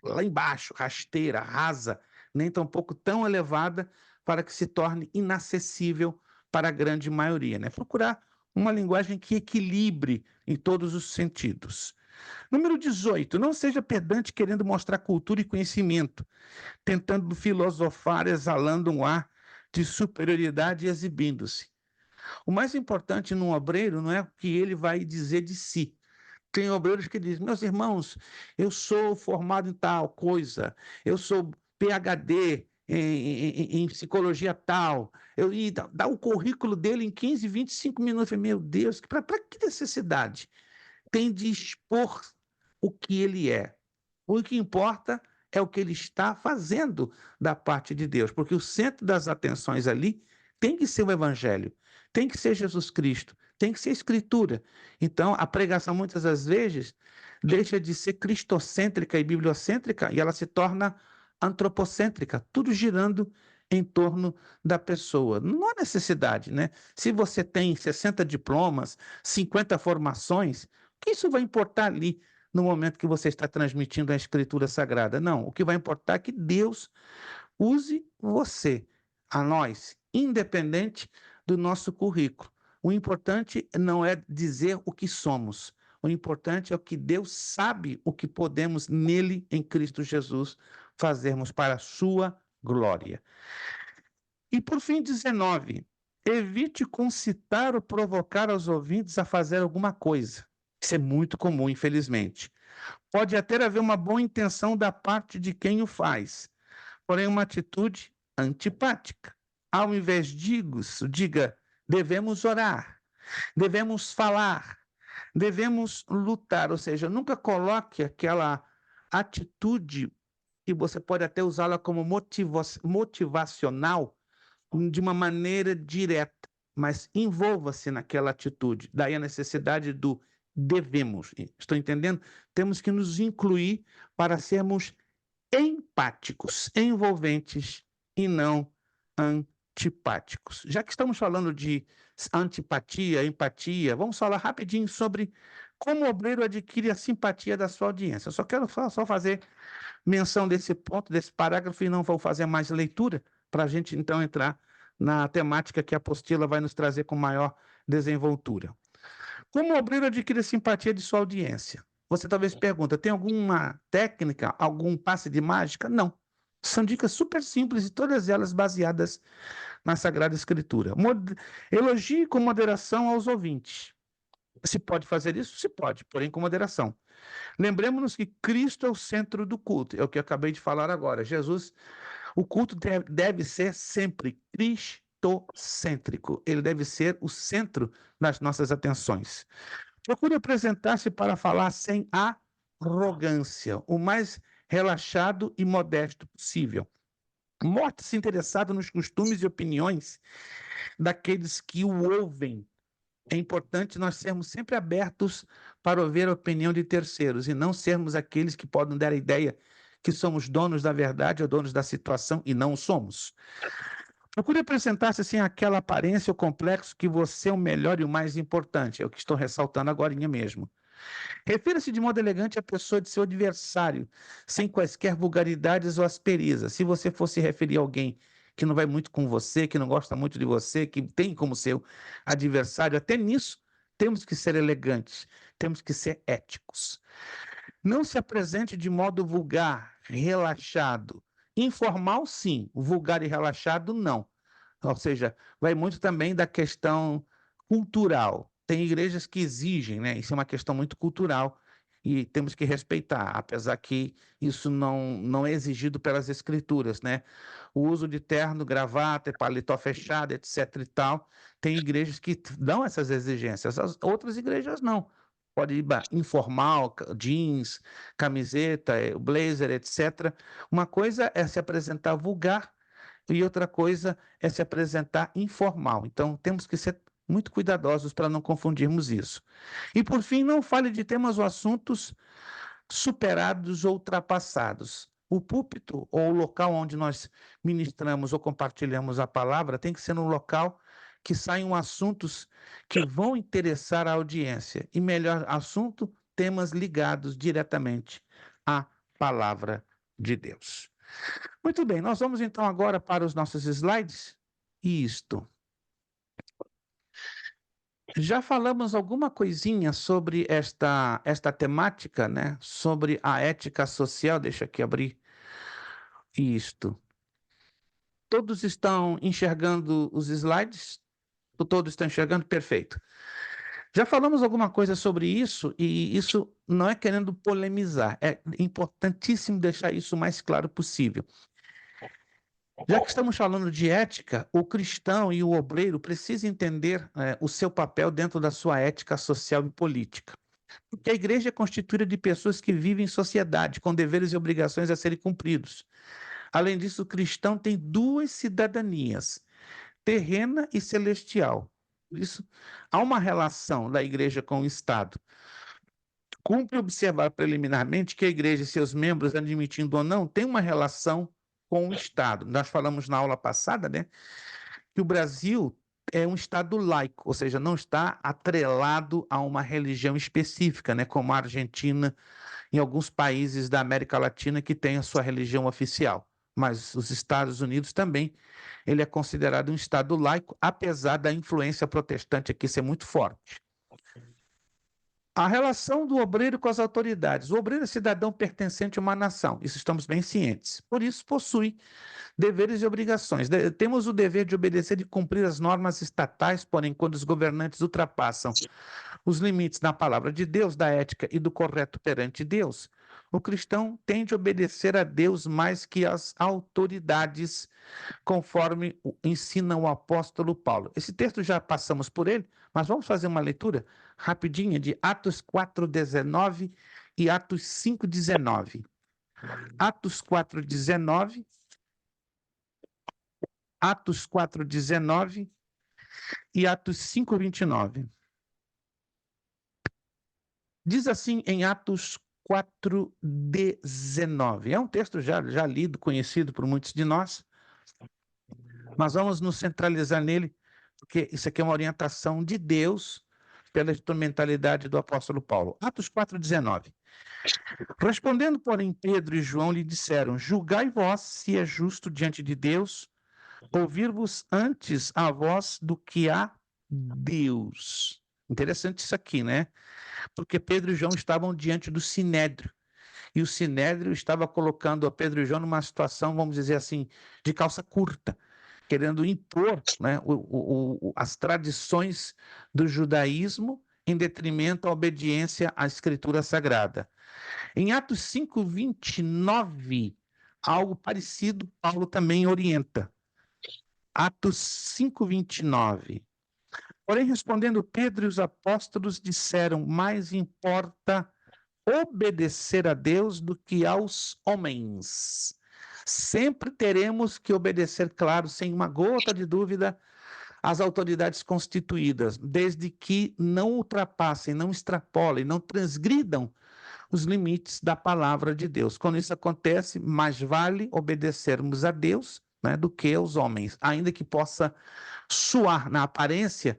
Speaker 1: lá embaixo, rasteira, rasa, nem tampouco tão elevada para que se torne inacessível para a grande maioria, né? Procurar uma linguagem que equilibre em todos os sentidos. Número 18, não seja pedante querendo mostrar cultura e conhecimento, tentando filosofar, exalando um ar de superioridade e exibindo-se. O mais importante num obreiro não é o que ele vai dizer de si. Tem obreiros que dizem, meus irmãos, eu sou formado em tal coisa, eu sou PhD em psicologia tal, e dá o currículo dele em 15, 25 minutos. Eu falei, meu Deus, para que necessidade tem de expor o que ele é? O que importa é o que ele está fazendo da parte de Deus, porque o centro das atenções ali tem que ser o Evangelho, tem que ser Jesus Cristo, tem que ser a Escritura. Então, a pregação, muitas das vezes, deixa de ser cristocêntrica e bibliocêntrica e ela se torna antropocêntrica, tudo girando em torno da pessoa. Não há necessidade, né? Se você tem 60 diplomas, 50 formações, o que isso vai importar ali no momento que você está transmitindo a Escritura Sagrada? Não, o que vai importar é que Deus use você, a nós, independente do nosso currículo. O importante não é dizer o que somos, o importante é o que Deus sabe o que podemos nele, em Cristo Jesus, fazermos para a sua glória. E por fim, 19, evite concitar ou provocar aos ouvintes a fazer alguma coisa. Isso é muito comum, infelizmente. Pode até haver uma boa intenção da parte de quem o faz, porém uma atitude antipática. Ao invés disso, diga, devemos orar, devemos falar, devemos lutar, ou seja, nunca coloque aquela atitude que você pode até usá-la como motivacional de uma maneira direta, mas envolva-se naquela atitude. Daí a necessidade do devemos. Estou entendendo? Temos que nos incluir para sermos empáticos, envolventes e não antipáticos. Já que estamos falando de antipatia, empatia, vamos falar rapidinho sobre como o obreiro adquire a simpatia da sua audiência. Eu só quero só fazer menção desse ponto, desse parágrafo, e não vou fazer mais leitura, para a gente então entrar na temática que a apostila vai nos trazer com maior desenvoltura. Como o obreiro adquire a simpatia de sua audiência? Você talvez pergunta, tem alguma técnica, algum passe de mágica? Não. São dicas super simples e todas elas baseadas na Sagrada Escritura. Elogie com moderação aos ouvintes. Se pode fazer isso? Se pode, porém com moderação. Lembremos-nos que Cristo é o centro do culto, é o que eu acabei de falar agora. Jesus, o culto deve ser sempre cristocêntrico, ele deve ser o centro das nossas atenções. Procure apresentar-se para falar sem arrogância, o mais relaxado e modesto possível. Mostre-se interessado nos costumes e opiniões daqueles que o ouvem. É importante nós sermos sempre abertos para ouvir a opinião de terceiros e não sermos aqueles que podem dar a ideia que somos donos da verdade ou donos da situação e não somos. Procure apresentar-se sem aquela aparência ou complexo que você é o melhor e o mais importante. É o que estou ressaltando agora mesmo. Refira-se de modo elegante à pessoa de seu adversário, sem quaisquer vulgaridades ou asperezas. Se você for se referir a alguém que não vai muito com você, que não gosta muito de você, que tem como seu adversário, até nisso temos que ser elegantes, temos que ser éticos. Não se apresente de modo vulgar, relaxado. Informal, sim. Vulgar e relaxado, não. Ou seja, vai muito também da questão cultural. Tem igrejas que exigem, né? Isso é uma questão muito cultural e temos que respeitar, apesar que isso não é exigido pelas escrituras, né? O uso de terno, gravata, paletó fechado, etc. e tal, tem igrejas que dão essas exigências, as outras igrejas não. pode ir informal, jeans, camiseta, blazer, etc. Uma coisa é se apresentar vulgar e outra coisa é se apresentar informal. Então, temos que ser muito cuidadosos para não confundirmos isso. E, por fim, não fale de temas ou assuntos superados ou ultrapassados. O púlpito ou o local onde nós ministramos ou compartilhamos a palavra tem que ser um local que saiam assuntos que vão interessar a audiência. E melhor assunto, temas ligados diretamente à palavra de Deus. Muito bem, nós vamos então agora para os nossos slides. Isto. Já falamos alguma coisinha sobre esta temática, né? Sobre a ética social. Deixa aqui abrir isto. Todos estão enxergando os slides? Todos estão enxergando? Perfeito. Já falamos alguma coisa sobre isso, e isso não é querendo polemizar, é importantíssimo deixar isso o mais claro possível. Já que estamos falando de ética, o cristão e o obreiro precisam entender o seu papel dentro da sua ética social e política. Porque a igreja é constituída de pessoas que vivem em sociedade, com deveres e obrigações a serem cumpridos. Além disso, o cristão tem duas cidadanias, terrena e celestial. Por isso, há uma relação da igreja com o Estado. Cumpre observar preliminarmente que a igreja e seus membros, admitindo ou não, têm uma relação com o Estado. Nós falamos na aula passada, né, que o Brasil é um Estado laico, ou seja, não está atrelado a uma religião específica, né, como a Argentina e alguns países da América Latina que têm a sua religião oficial. Mas os Estados Unidos também, ele é considerado um Estado laico, apesar da influência protestante aqui ser muito forte. A relação do obreiro com as autoridades. O obreiro é cidadão pertencente a uma nação, isso estamos bem cientes. Por isso, possui deveres e obrigações. Temos o dever de obedecer e cumprir as normas estatais, porém, quando os governantes ultrapassam os limites da palavra de Deus, da ética e do correto perante Deus, o cristão tem de obedecer a Deus mais que às autoridades, conforme ensina o apóstolo Paulo. Esse texto já passamos por ele, mas vamos fazer uma leitura rapidinha de Atos 4:19 e Atos 5:19. Atos 4:19, Atos 4:19 e Atos 5:29. Diz assim em Atos 4:19. É um texto já lido, conhecido por muitos de nós, mas vamos nos centralizar nele, porque isso aqui é uma orientação de Deus pela instrumentalidade do apóstolo Paulo. Atos 4:19. Respondendo, porém, Pedro e João lhe disseram: julgai vós se é justo diante de Deus ouvir-vos antes a voz do que a Deus. Interessante isso aqui, né? Porque Pedro e João estavam diante do Sinédrio, e o Sinédrio estava colocando a Pedro e João numa situação, vamos dizer assim, de calça curta, querendo impor, né, as tradições do judaísmo em detrimento à obediência à Escritura Sagrada. Em Atos 5:29, algo parecido Paulo também orienta. Atos 5:29. Porém, respondendo Pedro e os apóstolos disseram: mais importa obedecer a Deus do que aos homens. Sempre teremos que obedecer, claro, sem uma gota de dúvida, às autoridades constituídas, desde que não ultrapassem, não extrapolem, não transgridam os limites da palavra de Deus. Quando isso acontece, mais vale obedecermos a Deus, né, do que aos homens, ainda que possa soar na aparência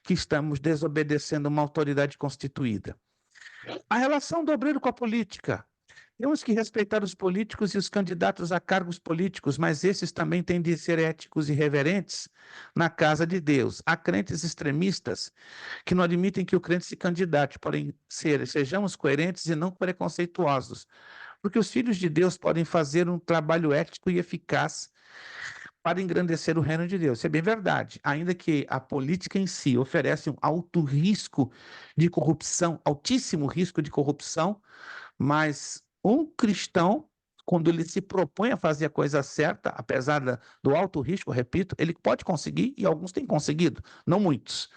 Speaker 1: que estamos desobedecendo uma autoridade constituída. A relação do obreiro com a política. Temos que respeitar os políticos e os candidatos a cargos políticos, mas esses também têm de ser éticos e reverentes na casa de Deus. Há crentes extremistas que não admitem que o crente se candidate, porém sejamos coerentes e não preconceituosos, porque os filhos de Deus podem fazer um trabalho ético e eficaz para engrandecer o reino de Deus. Isso é bem verdade, ainda que a política em si oferece um alto risco de corrupção, altíssimo risco de corrupção, mas um cristão, quando ele se propõe a fazer a coisa certa, apesar do alto risco, repito, ele pode conseguir, e alguns têm conseguido, não muitos.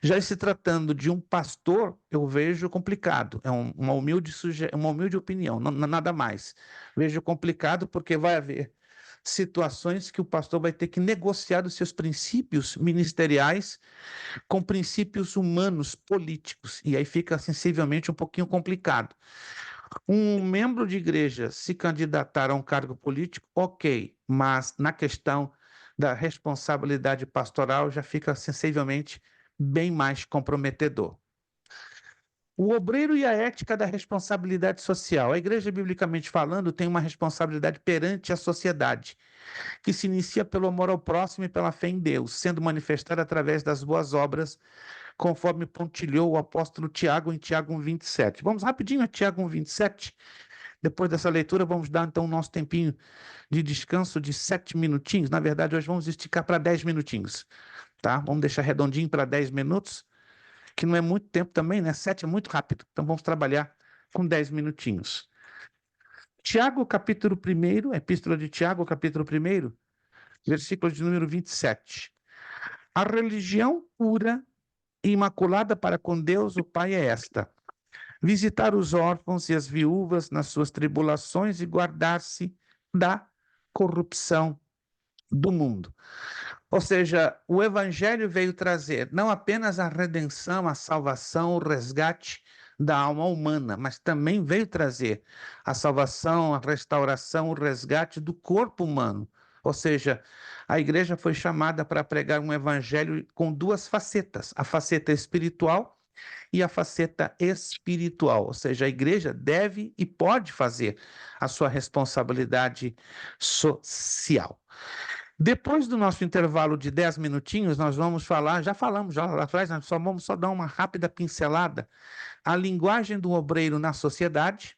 Speaker 1: Já se tratando de um pastor, eu vejo complicado. É uma humilde opinião, nada mais. Vejo complicado porque vai haver situações que o pastor vai ter que negociar os seus princípios ministeriais com princípios humanos, políticos, e aí fica sensivelmente um pouquinho complicado. Um membro de igreja se candidatar a um cargo político, ok, mas na questão da responsabilidade pastoral já fica sensivelmente bem mais comprometedor. O obreiro e a ética da responsabilidade social. A igreja, biblicamente falando, tem uma responsabilidade perante a sociedade, que se inicia pelo amor ao próximo e pela fé em Deus, sendo manifestada através das boas obras, conforme pontilhou o apóstolo Tiago em Tiago 1,27. Vamos rapidinho a Tiago 1,27. Depois dessa leitura, vamos dar então o nosso tempinho de descanso de 7 minutinhos. Na verdade, hoje vamos esticar para 10 minutinhos, tá? Vamos deixar redondinho para 10 minutos, que não é muito tempo também, né? 7 é muito rápido. Então vamos trabalhar com 10 minutinhos. Tiago, capítulo 1, Epístola de Tiago, capítulo 1, versículo de número 27. A religião pura e imaculada para com Deus, o Pai, é esta: visitar os órfãos e as viúvas nas suas tribulações e guardar-se da corrupção do mundo. Ou seja, o evangelho veio trazer não apenas a redenção, a salvação, o resgate da alma humana, mas também veio trazer a salvação, a restauração, o resgate do corpo humano. Ou seja, a igreja foi chamada para pregar um evangelho com duas facetas: a faceta espiritual e a faceta espiritual, ou seja, a igreja deve e pode fazer a sua responsabilidade social. Depois do nosso intervalo de 10 minutinhos, nós vamos falar, já falamos já lá atrás, nós vamos só dar uma rápida pincelada, a linguagem do obreiro na sociedade,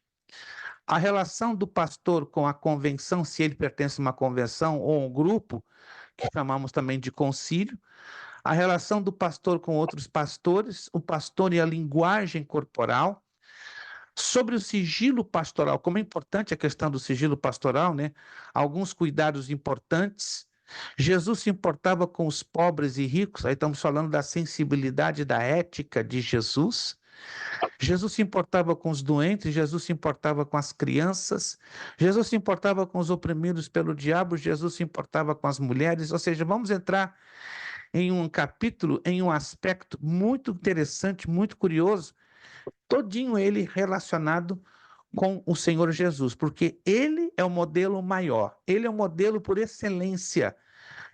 Speaker 1: a relação do pastor com a convenção, se ele pertence a uma convenção ou um grupo, que chamamos também de concílio, a relação do pastor com outros pastores, o pastor e a linguagem corporal, sobre o sigilo pastoral, como é importante a questão do sigilo pastoral, né? Alguns cuidados importantes. Jesus se importava com os pobres e ricos, aí estamos falando da sensibilidade da ética de Jesus. Jesus se importava com os doentes, Jesus se importava com as crianças, Jesus se importava com os oprimidos pelo diabo, Jesus se importava com as mulheres, ou seja, vamos entrar em um capítulo, em um aspecto muito interessante, muito curioso, todinho ele relacionado com o Senhor Jesus, porque ele é o modelo maior, ele é o modelo por excelência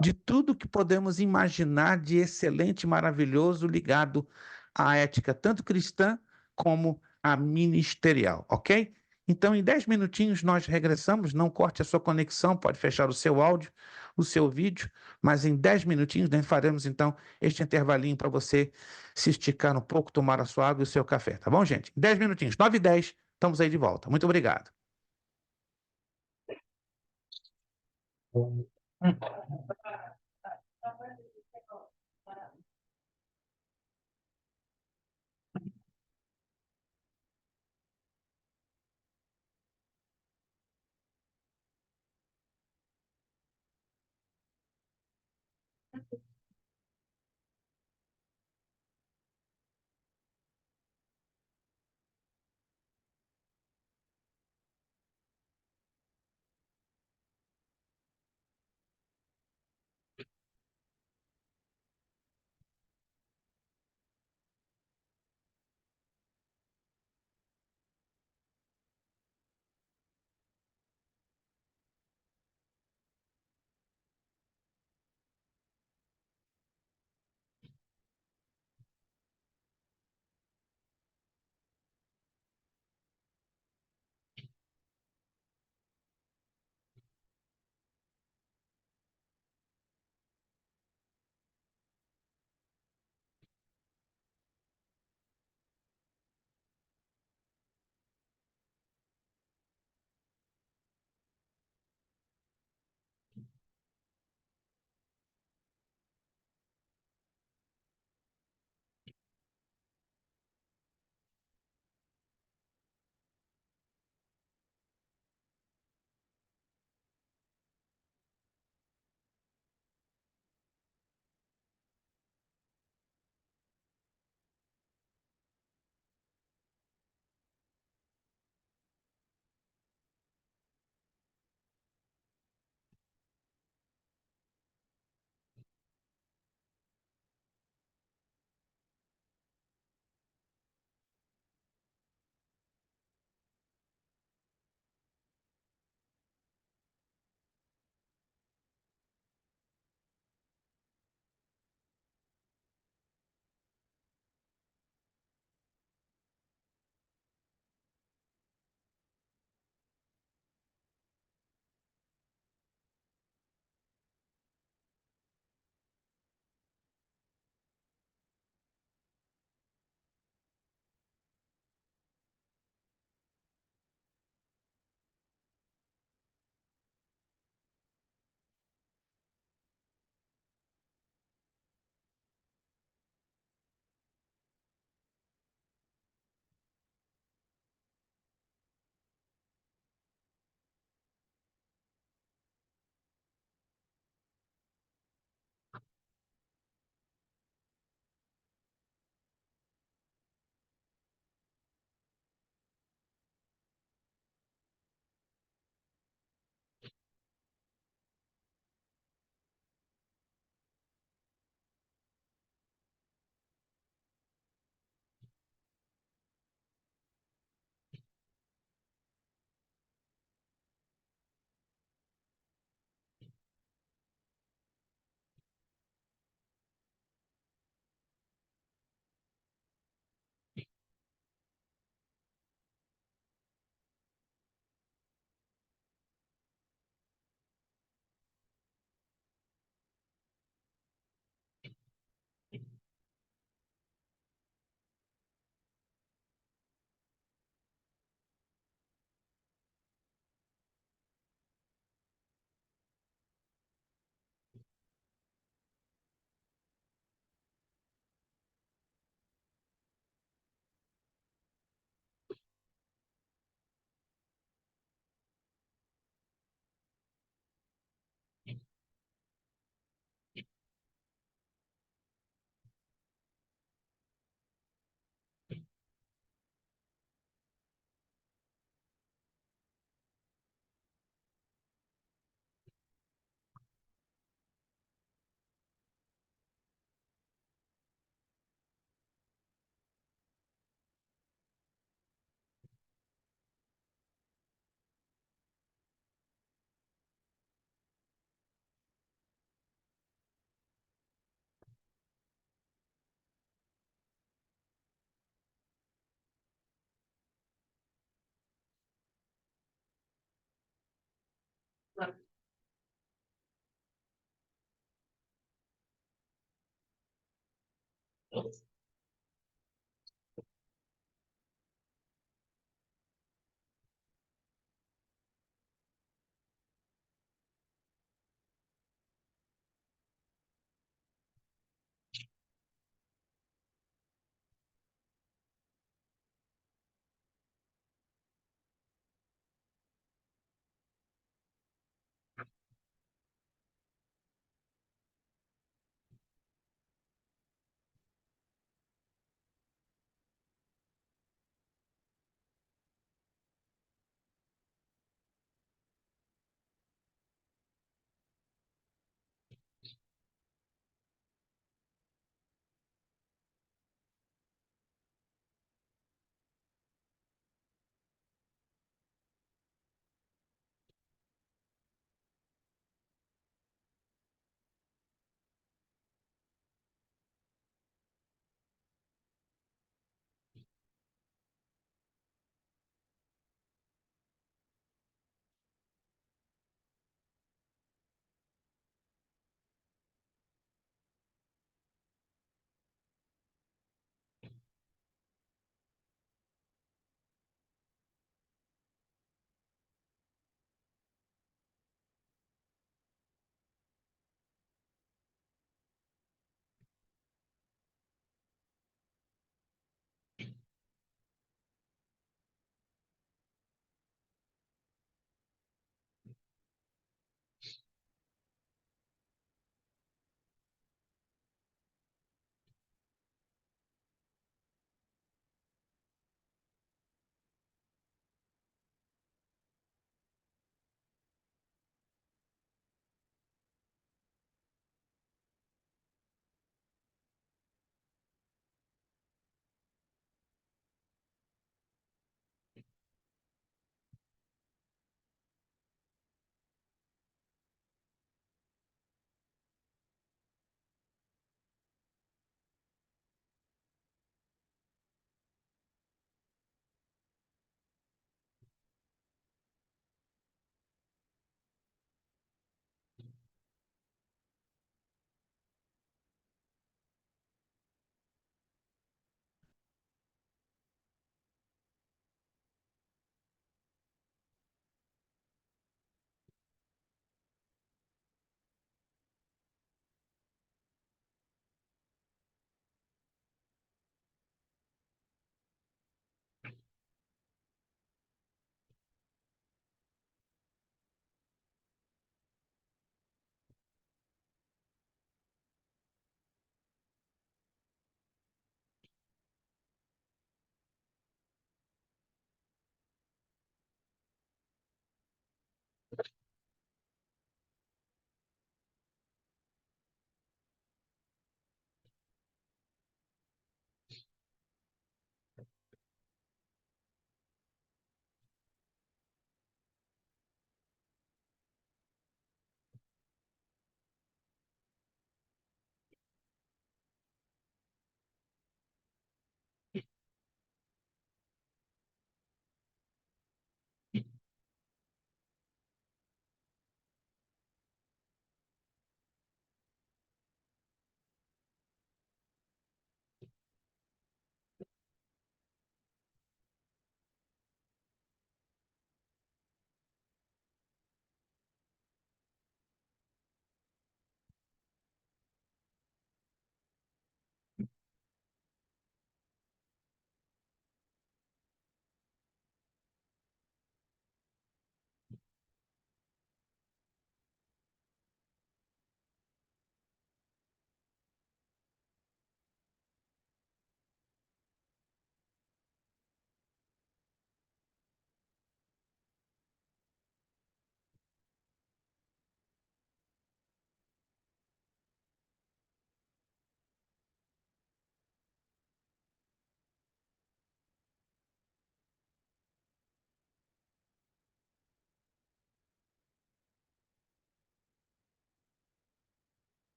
Speaker 1: de tudo que podemos imaginar de excelente e maravilhoso ligado à ética, tanto cristã como a ministerial, ok? Então, em 10 minutinhos nós regressamos, não corte a sua conexão, pode fechar o seu áudio, o seu vídeo, mas em 10 minutinhos nós faremos então este intervalinho para você se esticar um pouco, tomar a sua água e o seu café, tá bom, gente? 10 minutinhos, 9h10, estamos aí de volta. Muito obrigado.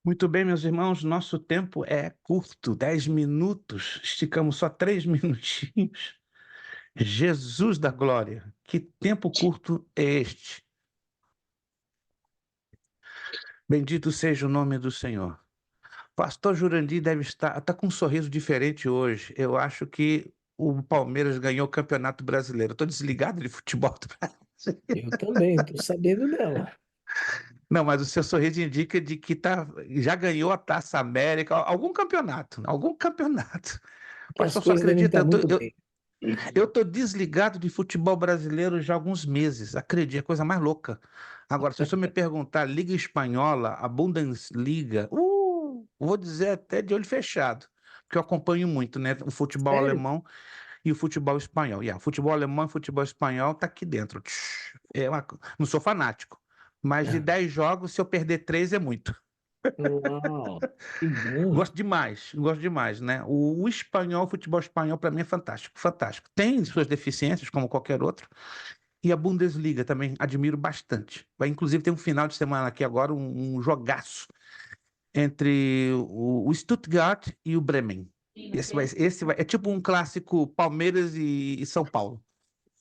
Speaker 1: Muito bem, meus irmãos, nosso tempo é curto, 10 minutos, esticamos só 3 minutinhos. Jesus da glória, que tempo curto é este? Bendito seja o nome do Senhor. Pastor Jurandir deve estar com um sorriso diferente hoje. Eu acho que o Palmeiras ganhou o Campeonato Brasileiro. Estou desligado de futebol do Brasil.
Speaker 3: Eu também, tô sabendo dela.
Speaker 1: Não, mas o seu sorriso indica de que já ganhou a Taça América, algum campeonato, algum campeonato.
Speaker 3: Que as
Speaker 1: Pastor, só
Speaker 3: coisas devem
Speaker 1: acredita,
Speaker 3: estar muito bem.
Speaker 1: eu tô desligado de futebol brasileiro já há alguns meses, acredite, é a coisa mais louca. Agora, se você me perguntar, Liga Espanhola, a Bundesliga, vou dizer até de olho fechado, porque eu acompanho muito, né, o futebol
Speaker 3: Sério?
Speaker 1: alemão e o futebol espanhol. O futebol alemão e o futebol espanhol tá aqui dentro. Não sou fanático, mas de
Speaker 3: Ah,
Speaker 1: 10 jogos, se eu perder 3 é muito.
Speaker 3: uau, que bom.
Speaker 1: Gosto demais, né? O espanhol, o futebol espanhol, para mim é fantástico, fantástico. Tem suas deficiências, como qualquer outro, e a Bundesliga também admiro bastante. Inclusive, tem um final de semana aqui agora, um jogaço entre o Stuttgart e o Bremen. É tipo um clássico Palmeiras e São Paulo.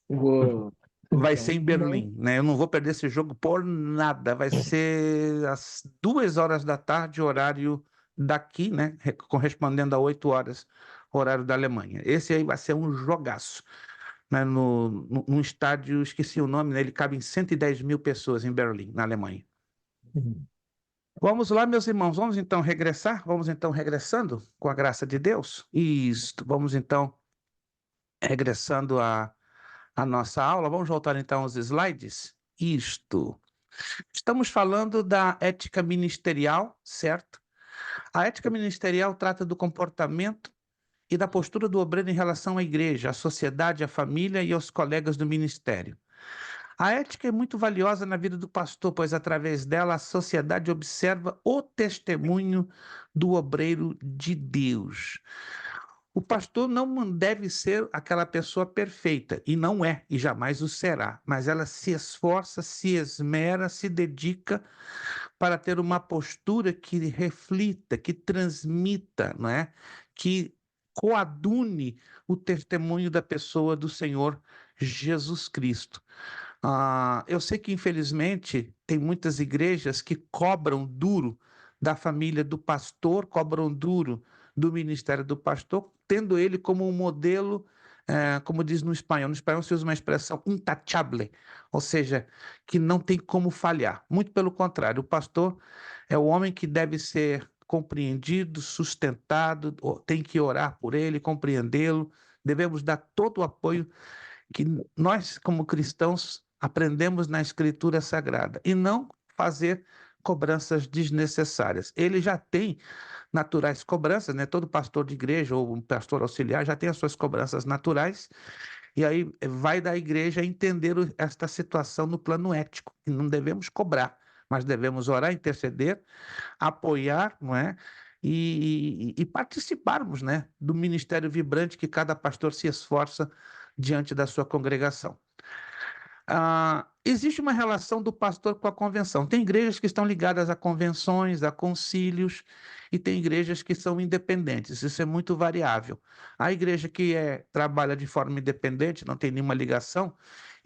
Speaker 3: Uou.
Speaker 1: Vai
Speaker 3: Então,
Speaker 1: ser em Berlim, né? Eu não vou perder esse jogo por nada. Vai ser às 2 horas da tarde, horário daqui, né? Correspondendo a 8 horas, horário da Alemanha. Esse aí vai ser um jogaço, né? Num estádio, esqueci o nome, né? Ele cabe em 110 mil pessoas em Berlim, na Alemanha. Vamos lá, meus irmãos, vamos então regressar? Vamos então regressando com a graça de Deus? Isto, vamos então regressando à nossa aula. Vamos voltar então aos slides? Isto. Estamos falando da ética ministerial, certo? A ética ministerial trata do comportamento e da postura do obreiro em relação à igreja, à sociedade, à família e aos colegas do ministério. A ética é muito valiosa na vida do pastor, pois através dela a sociedade observa o testemunho do obreiro de Deus. O pastor não deve ser aquela pessoa perfeita, e não é, e jamais o será, mas ela se esforça, se esmera, se dedica para ter uma postura que reflita, que transmita, não é? Que coadune o testemunho da pessoa do Senhor Jesus Cristo. Eu sei que, infelizmente, tem muitas igrejas que cobram duro da família do pastor, cobram duro do ministério do pastor, tendo ele como um modelo, como diz no espanhol se usa uma expressão intachable, ou seja, que não tem como falhar. Muito pelo contrário, o pastor é o homem que deve ser compreendido, sustentado, tem que orar por ele, compreendê-lo, devemos dar todo o apoio que nós, como cristãos, aprendemos na Escritura Sagrada e não fazer cobranças desnecessárias. Ele já tem naturais cobranças, né? Todo pastor de igreja ou um pastor auxiliar já tem as suas cobranças naturais, e aí vai da igreja entender esta situação no plano ético, que não devemos cobrar, mas devemos orar, interceder, apoiar, não é? E participarmos, né, do ministério vibrante que cada pastor se esforça diante da sua congregação. Existe uma relação do pastor com a convenção. Tem igrejas que estão ligadas a convenções, a concílios, e tem igrejas que são independentes. Isso é muito variável. A igreja que trabalha de forma independente, não tem nenhuma ligação,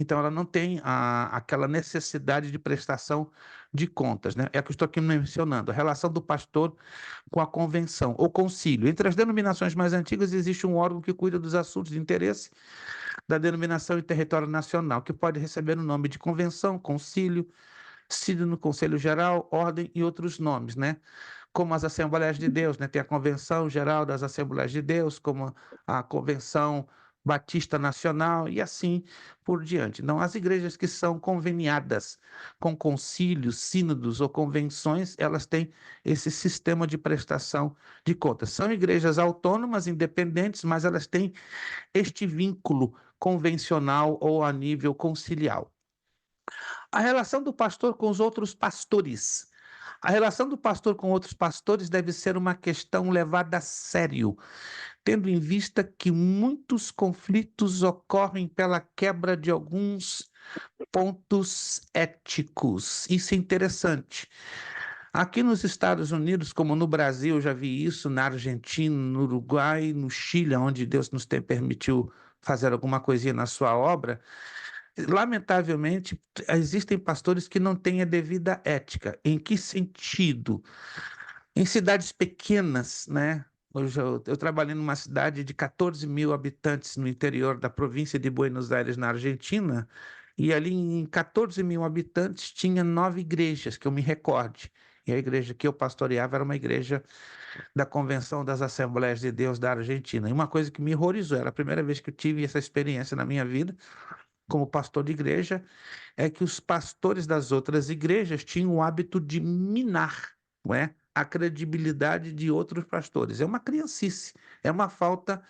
Speaker 1: então ela não tem aquela necessidade de prestação de contas, né? É o que eu estou aqui mencionando, a relação do pastor com a convenção ou concílio. Entre as denominações mais antigas existe um órgão que cuida dos assuntos de interesse da denominação e território nacional, que pode receber o nome de convenção, concílio, sínodo, conselho geral, ordem e outros nomes, né? Como as Assembleias de Deus, né? Tem a Convenção Geral das Assembleias de Deus, como a Convenção Batista Nacional e assim por diante. Não, as igrejas que são conveniadas com concílios, sínodos ou convenções, elas têm esse sistema de prestação de contas. São igrejas autônomas, independentes, mas elas têm este vínculo convencional ou a nível conciliar. A relação do pastor com os outros pastores. A relação do pastor com outros pastores deve ser uma questão levada a sério, tendo em vista que muitos conflitos ocorrem pela quebra de alguns pontos éticos. Isso é interessante. Aqui nos Estados Unidos, como no Brasil, eu já vi isso, na Argentina, no Uruguai, no Chile, onde Deus nos permitiu fazer alguma coisinha na sua obra. Lamentavelmente, existem pastores que não têm a devida ética. Em que sentido? Em cidades pequenas, né? Eu trabalhei numa cidade de 14 mil habitantes no interior da província de Buenos Aires, na Argentina, e ali em 14 mil habitantes tinha 9 igrejas, que eu me recorde. E a igreja que eu pastoreava era uma igreja da Convenção das Assembleias de Deus da Argentina. E uma coisa que me horrorizou, era a primeira vez que eu tive essa experiência na minha vida, como pastor de igreja, é que os pastores das outras igrejas tinham o hábito de minar, não é? A credibilidade de outros pastores. É uma criancice, é uma falta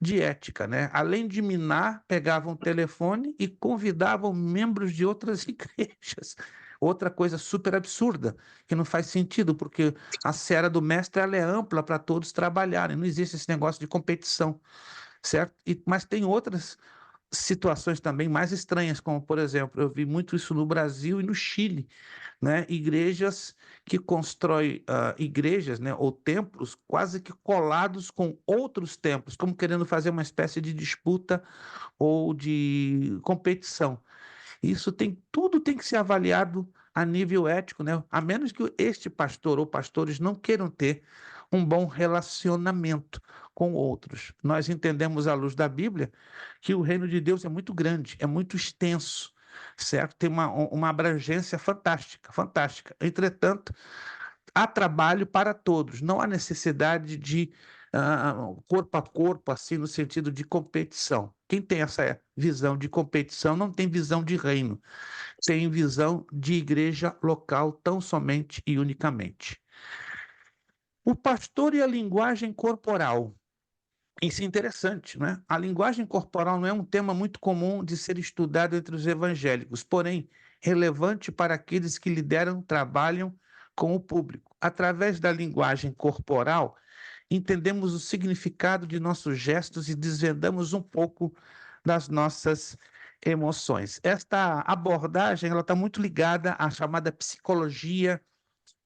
Speaker 1: de ética, né? Além de minar, pegavam o telefone e convidavam membros de outras igrejas. Outra coisa super absurda, que não faz sentido, porque a seara do mestre ela é ampla para todos trabalharem, não existe esse negócio de competição, certo? Mas tem outras situações também mais estranhas, como, por exemplo, eu vi muito isso no Brasil e no Chile, né? Igrejas que constroem igrejas, né, ou templos quase que colados com outros templos, como querendo fazer uma espécie de disputa ou de competição. Tudo tem que ser avaliado a nível ético, né? A menos que este pastor ou pastores não queiram ter um bom relacionamento com outros. Nós entendemos à luz da Bíblia que o reino de Deus é muito grande, é muito extenso, certo? Tem uma abrangência fantástica, fantástica. Entretanto, há trabalho para todos, não há necessidade de corpo a corpo, assim, no sentido de competição. Quem tem essa visão de competição não tem visão de reino, tem visão de igreja local tão somente e unicamente. O pastor e a linguagem corporal. Isso é interessante, né? A linguagem corporal não é um tema muito comum de ser estudado entre os evangélicos, porém relevante para aqueles que lideram, trabalham com o público. Através da linguagem corporal, entendemos o significado de nossos gestos e desvendamos um pouco das nossas emoções. Esta abordagem ela está muito ligada à chamada psicologia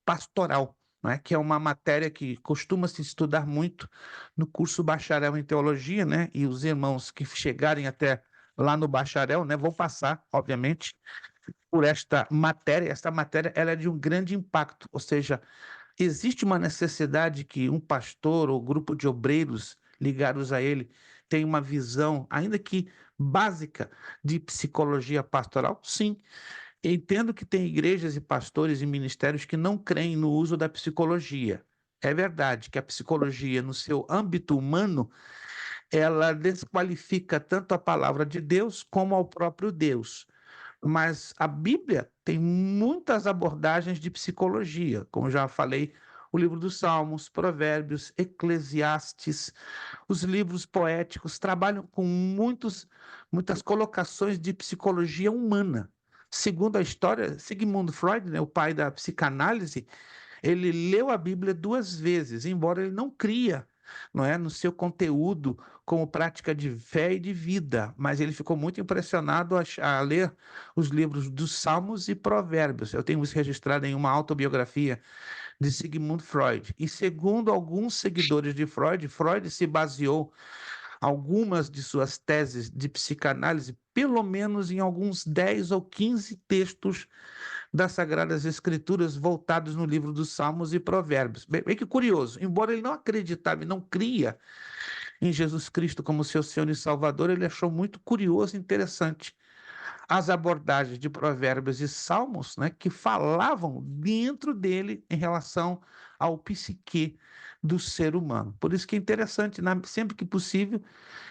Speaker 1: pastoral, né? Que é uma matéria que costuma se estudar muito no curso bacharel em teologia, né? E os irmãos que chegarem até lá no bacharel, né, vão passar, obviamente, por esta matéria. Esta matéria ela é de um grande impacto, ou seja, existe uma necessidade que um pastor ou grupo de obreiros ligados a ele tenha uma visão, ainda que básica, de psicologia pastoral? Sim. Entendo que tem igrejas e pastores e ministérios que não creem no uso da psicologia. É verdade que a psicologia, no seu âmbito humano, ela desqualifica tanto a palavra de Deus como ao próprio Deus. Mas a Bíblia tem muitas abordagens de psicologia, como já falei, o livro dos Salmos, Provérbios, Eclesiastes, os livros poéticos trabalham com muitas colocações de psicologia humana. Segundo a história, Sigmund Freud, né, o pai da psicanálise, ele leu a Bíblia 2 vezes, embora ele não cria, não é, no seu conteúdo como prática de fé e de vida, mas ele ficou muito impressionado a ler os livros dos Salmos e Provérbios. Eu tenho isso registrado em uma autobiografia de Sigmund Freud. E segundo alguns seguidores de Freud, Freud se baseou algumas de suas teses de psicanálise, pelo menos em alguns 10 ou 15 textos das Sagradas Escrituras voltados no livro dos Salmos e Provérbios. Bem que curioso, embora ele não acreditava e não cria em Jesus Cristo como seu Senhor e Salvador, ele achou muito curioso e interessante as abordagens de Provérbios e Salmos, né, que falavam dentro dele em relação ao psique do ser humano. Por isso que é interessante, sempre que possível,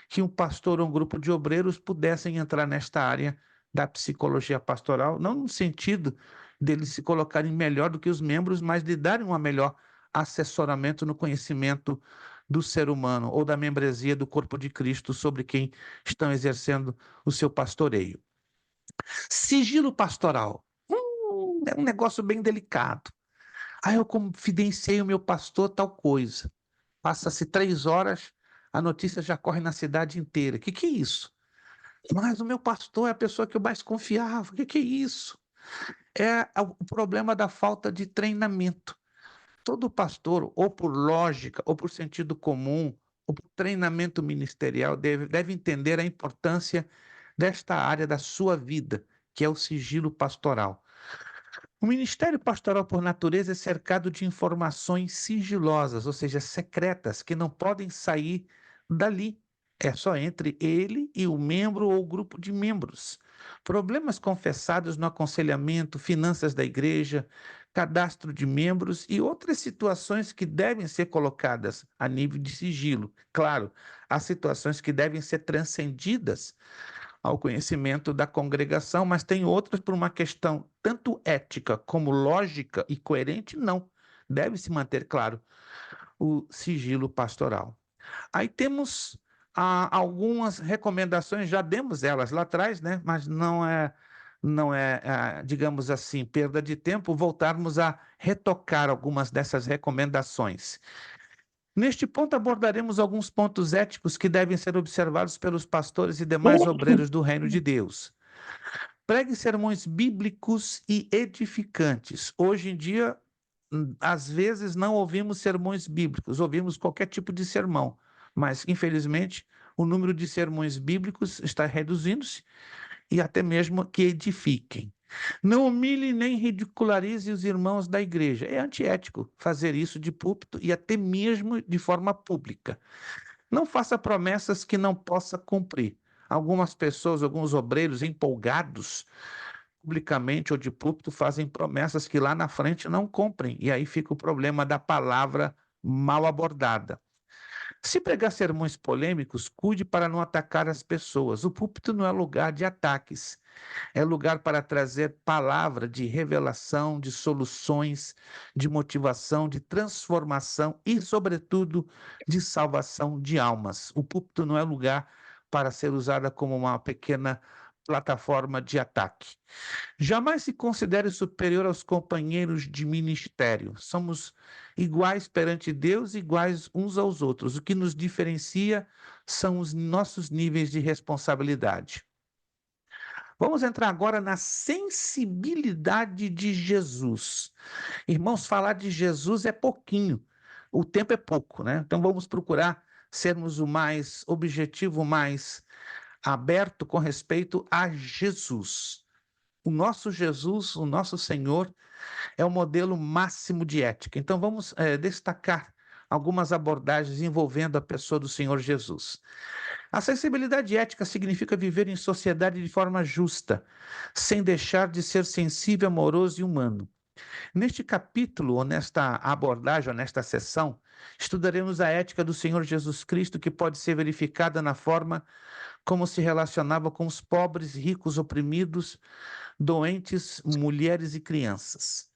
Speaker 1: que um pastor ou um grupo de obreiros pudessem entrar nesta área da psicologia pastoral, não no sentido deles se colocarem melhor do que os membros, mas de darem um melhor assessoramento no conhecimento do ser humano ou da membresia do corpo de Cristo sobre quem estão exercendo o seu pastoreio. Sigilo pastoral. É um negócio bem delicado. Aí eu confidenciei o meu pastor tal coisa. Passa-se 3 horas, a notícia já corre na cidade inteira. Que é isso? Mas o meu pastor é a pessoa que eu mais confiava. Que é isso? é o problema da falta de treinamento. Todo pastor, ou por lógica, ou por sentido comum, ou por treinamento ministerial, deve entender a importância desta área da sua vida, que é o sigilo pastoral. O ministério pastoral, por natureza, é cercado de informações sigilosas, ou seja, secretas, que não podem sair dali. É só entre ele e o membro ou o grupo de membros. Problemas confessados no aconselhamento, finanças da igreja, cadastro de membros e outras situações que devem ser colocadas a nível de sigilo. Claro, há situações que devem ser transcendidas ao conhecimento da congregação, mas tem outras por uma questão tanto ética como lógica e coerente, não. Deve se manter claro o sigilo pastoral. Aí temos algumas recomendações, já demos elas lá atrás, né? Mas não é, digamos assim, perda de tempo voltarmos a retocar algumas dessas recomendações. Neste ponto, abordaremos alguns pontos éticos que devem ser observados pelos pastores e demais obreiros do reino de Deus. Pregue sermões bíblicos e edificantes. Hoje em dia, às vezes, não ouvimos sermões bíblicos, ouvimos qualquer tipo de sermão, mas, infelizmente, o número de sermões bíblicos está reduzindo-se e até mesmo que edifiquem. Não humilhe nem ridicularize os irmãos da igreja. É antiético fazer isso de púlpito e até mesmo de forma pública. Não faça promessas que não possa cumprir. Algumas pessoas, alguns obreiros empolgados, publicamente ou de púlpito, fazem promessas que lá na frente não cumprem. E aí fica o problema da palavra mal abordada. Se pregar sermões polêmicos, cuide para não atacar as pessoas. O púlpito não é lugar de ataques. É lugar para trazer palavra de revelação, de soluções, de motivação, de transformação e, sobretudo, de salvação de almas. O púlpito não é lugar para ser usada como uma pequena plataforma de ataque. Jamais se considere superior aos companheiros de ministério. Somos iguais perante Deus, iguais uns aos outros. O que nos diferencia são os nossos níveis de responsabilidade. Vamos entrar agora na sensibilidade de Jesus. Irmãos, falar de Jesus é pouquinho, o tempo é pouco, né? Então vamos procurar sermos o mais objetivo, o mais aberto com respeito a Jesus. O nosso Jesus, o nosso Senhor, é o modelo máximo de ética. Então vamos destacar algumas abordagens envolvendo a pessoa do Senhor Jesus. A sensibilidade ética significa viver em sociedade de forma justa, sem deixar de ser sensível, amoroso e humano. Neste capítulo, ou nesta abordagem, ou nesta sessão, estudaremos a ética do Senhor Jesus Cristo, que pode ser verificada na forma como se relacionava com os pobres, ricos, oprimidos, doentes, mulheres e crianças.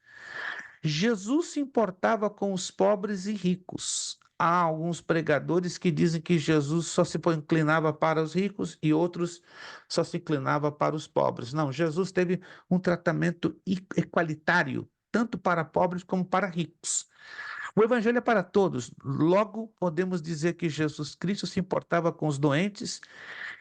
Speaker 1: Jesus se importava com os pobres e ricos. Há alguns pregadores que dizem que Jesus só se inclinava para os ricos e outros só se inclinava para os pobres. Não, Jesus teve um tratamento equalitário, tanto para pobres como para ricos. O evangelho é para todos. Logo, podemos dizer que Jesus Cristo se importava com os doentes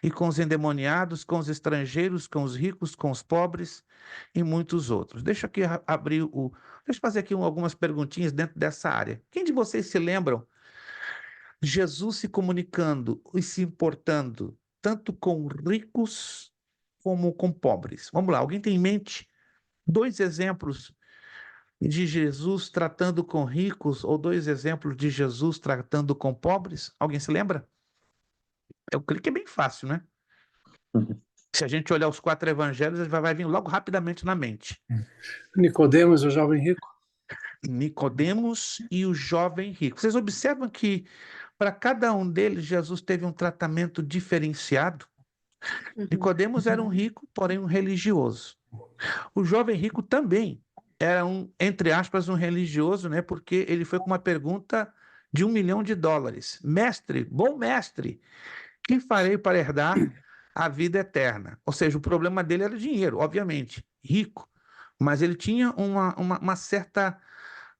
Speaker 1: e com os endemoniados, com os estrangeiros, com os ricos, com os pobres e muitos outros. Deixa eu aqui abrir o... Deixa eu fazer aqui algumas perguntinhas dentro dessa área. Quem de vocês se lembram Jesus se comunicando e se importando tanto com ricos como com pobres? Vamos lá, alguém tem em mente 2 exemplos de Jesus tratando com ricos ou 2 exemplos de Jesus tratando com pobres? Alguém se lembra? Eu creio que é bem fácil, né? Se a gente olhar os 4 evangelhos, ele vai vir logo rapidamente na mente.
Speaker 4: Nicodemos, o jovem rico.
Speaker 1: Nicodemos e o jovem rico. Vocês observam que para cada um deles Jesus teve um tratamento diferenciado? Nicodemos era um rico, porém um religioso. O jovem rico também era entre aspas, um religioso, né? Porque ele foi com uma pergunta de $1 milhão. Mestre, bom mestre, que farei para herdar a vida eterna? Ou seja, o problema dele era dinheiro, obviamente, rico, mas ele tinha uma certa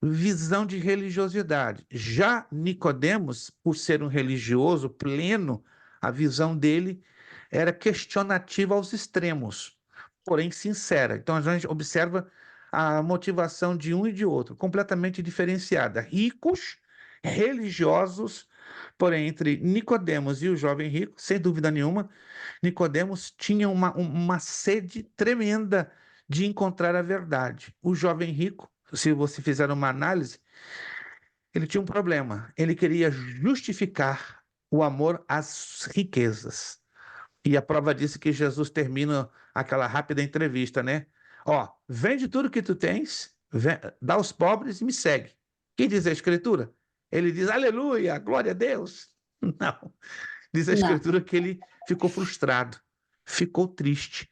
Speaker 1: visão de religiosidade. Já Nicodemos, por ser um religioso pleno, a visão dele era questionativa aos extremos. porém sincera. Então a gente observa a motivação de um e de outro, completamente diferenciada. Ricos, religiosos, porém entre Nicodemos e o jovem rico, sem dúvida nenhuma, Nicodemos tinha uma sede tremenda de encontrar a verdade. O jovem rico, se você fizer uma análise, ele tinha um problema. Ele queria justificar o amor às riquezas. E a prova disso é que Jesus termina aquela rápida entrevista, né? Ó, vende tudo que tu tens, dá aos pobres e me segue. O que diz a Escritura? Ele diz, aleluia, glória a Deus. Não. Diz a
Speaker 5: Não.
Speaker 1: Escritura que ele ficou frustrado, ficou triste,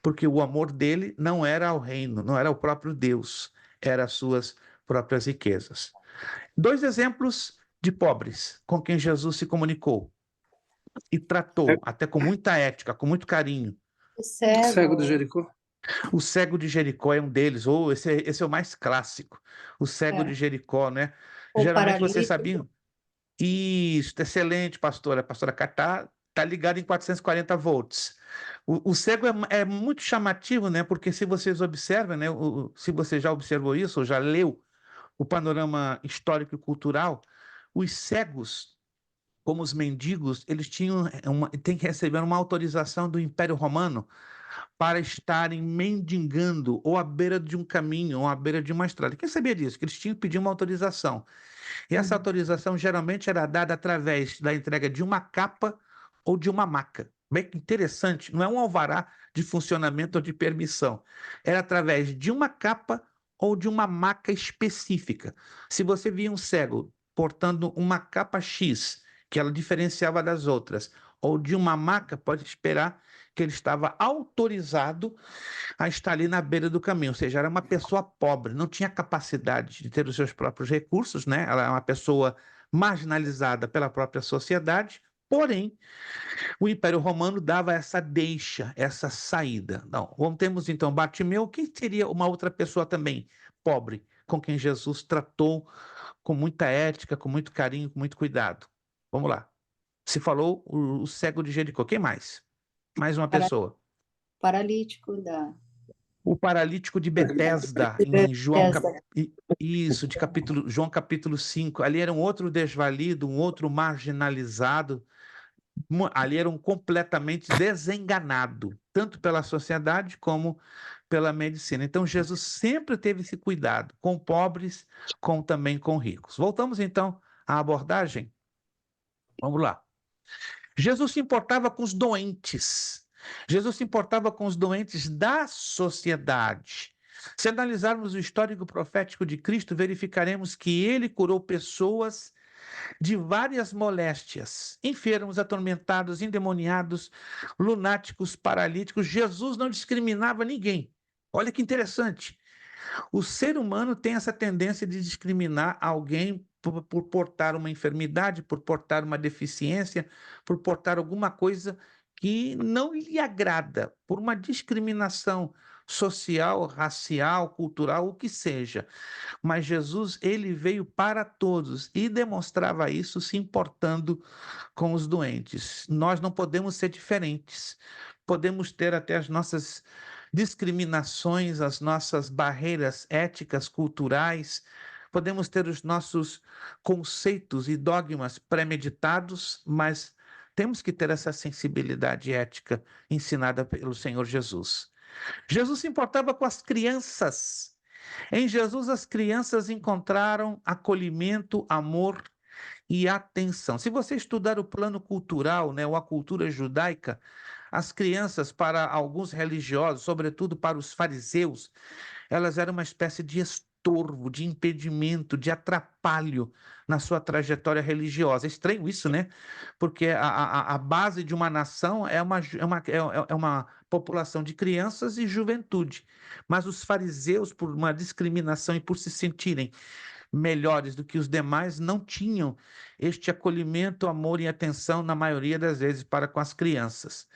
Speaker 1: porque o amor dele não era ao reino, não era o próprio Deus, era as suas próprias riquezas. 2 exemplos de pobres com quem Jesus se comunicou e tratou, até com muita ética, com muito carinho.
Speaker 5: O cego.
Speaker 4: Cego de Jericó.
Speaker 1: O cego de Jericó é um deles, ou esse é o mais clássico, o cego de Jericó, né?
Speaker 5: O
Speaker 1: Geralmente vocês
Speaker 5: paralítico.
Speaker 1: sabiam. Isso, excelente, pastora. A pastora Cá tá ligada em 440 volts. O cego é muito chamativo, né? Porque se vocês observam, né? Se você já observou isso, ou já leu o panorama histórico e cultural, os cegos, como os mendigos, eles têm que receber uma autorização do Império Romano para estarem mendigando ou à beira de um caminho, ou à beira de uma estrada. Quem sabia disso? Que eles tinham que pedir uma autorização. E essa autorização geralmente era dada através da entrega de uma capa ou de uma maca. Bem interessante, não é um alvará de funcionamento ou de permissão. Era através de uma capa ou de uma maca específica. Se você via um cego portando uma capa X, que ela diferenciava das outras, ou de uma maca, pode esperar que ele estava autorizado a estar ali na beira do caminho, ou seja, era uma pessoa pobre, não tinha capacidade de ter os seus próprios recursos, né? Ela é uma pessoa marginalizada pela própria sociedade, porém, o Império Romano dava essa deixa, essa saída. Não, temos então Bartimeu, quem seria uma outra pessoa também pobre, com quem Jesus tratou com muita ética, com muito carinho, com muito cuidado. Vamos lá. Se falou o cego de Jericó, quem mais? Mais uma pessoa.
Speaker 5: Paralítico
Speaker 1: O paralítico de Betesda, em isso, de João capítulo 5. Ali era um outro desvalido, um outro marginalizado. Ali era um completamente desenganado, tanto pela sociedade como pela medicina. Então, Jesus sempre teve esse cuidado com pobres, também com ricos. Voltamos, então, à abordagem? Vamos lá. Jesus se importava com os doentes. Jesus se importava com os doentes da sociedade. Se analisarmos o histórico profético de Cristo, verificaremos que ele curou pessoas de várias moléstias, enfermos, atormentados, endemoniados, lunáticos, paralíticos. Jesus não discriminava ninguém. Olha que interessante. O ser humano tem essa tendência de discriminar alguém por portar uma enfermidade, por portar uma deficiência, por portar alguma coisa que não lhe agrada, por uma discriminação social, racial, cultural, o que seja. Mas Jesus, ele veio para todos e demonstrava isso se importando com os doentes. Nós não podemos ser diferentes. Podemos ter até as nossas discriminações, as nossas barreiras éticas, culturais, podemos ter os nossos conceitos e dogmas premeditados, mas temos que ter essa sensibilidade ética ensinada pelo Senhor Jesus. Jesus se importava com as crianças. Em Jesus, as crianças encontraram acolhimento, amor e atenção. Se você estudar o plano cultural, né, ou a cultura judaica, as crianças, para alguns religiosos, sobretudo para os fariseus, elas eram uma espécie de estorvo, de impedimento, de atrapalho na sua trajetória religiosa. É estranho isso, né? Porque a base de uma nação é uma população de crianças e juventude. Mas os fariseus, por uma discriminação e por se sentirem melhores do que os demais, não tinham este acolhimento, amor e atenção, na maioria das vezes, para com as crianças.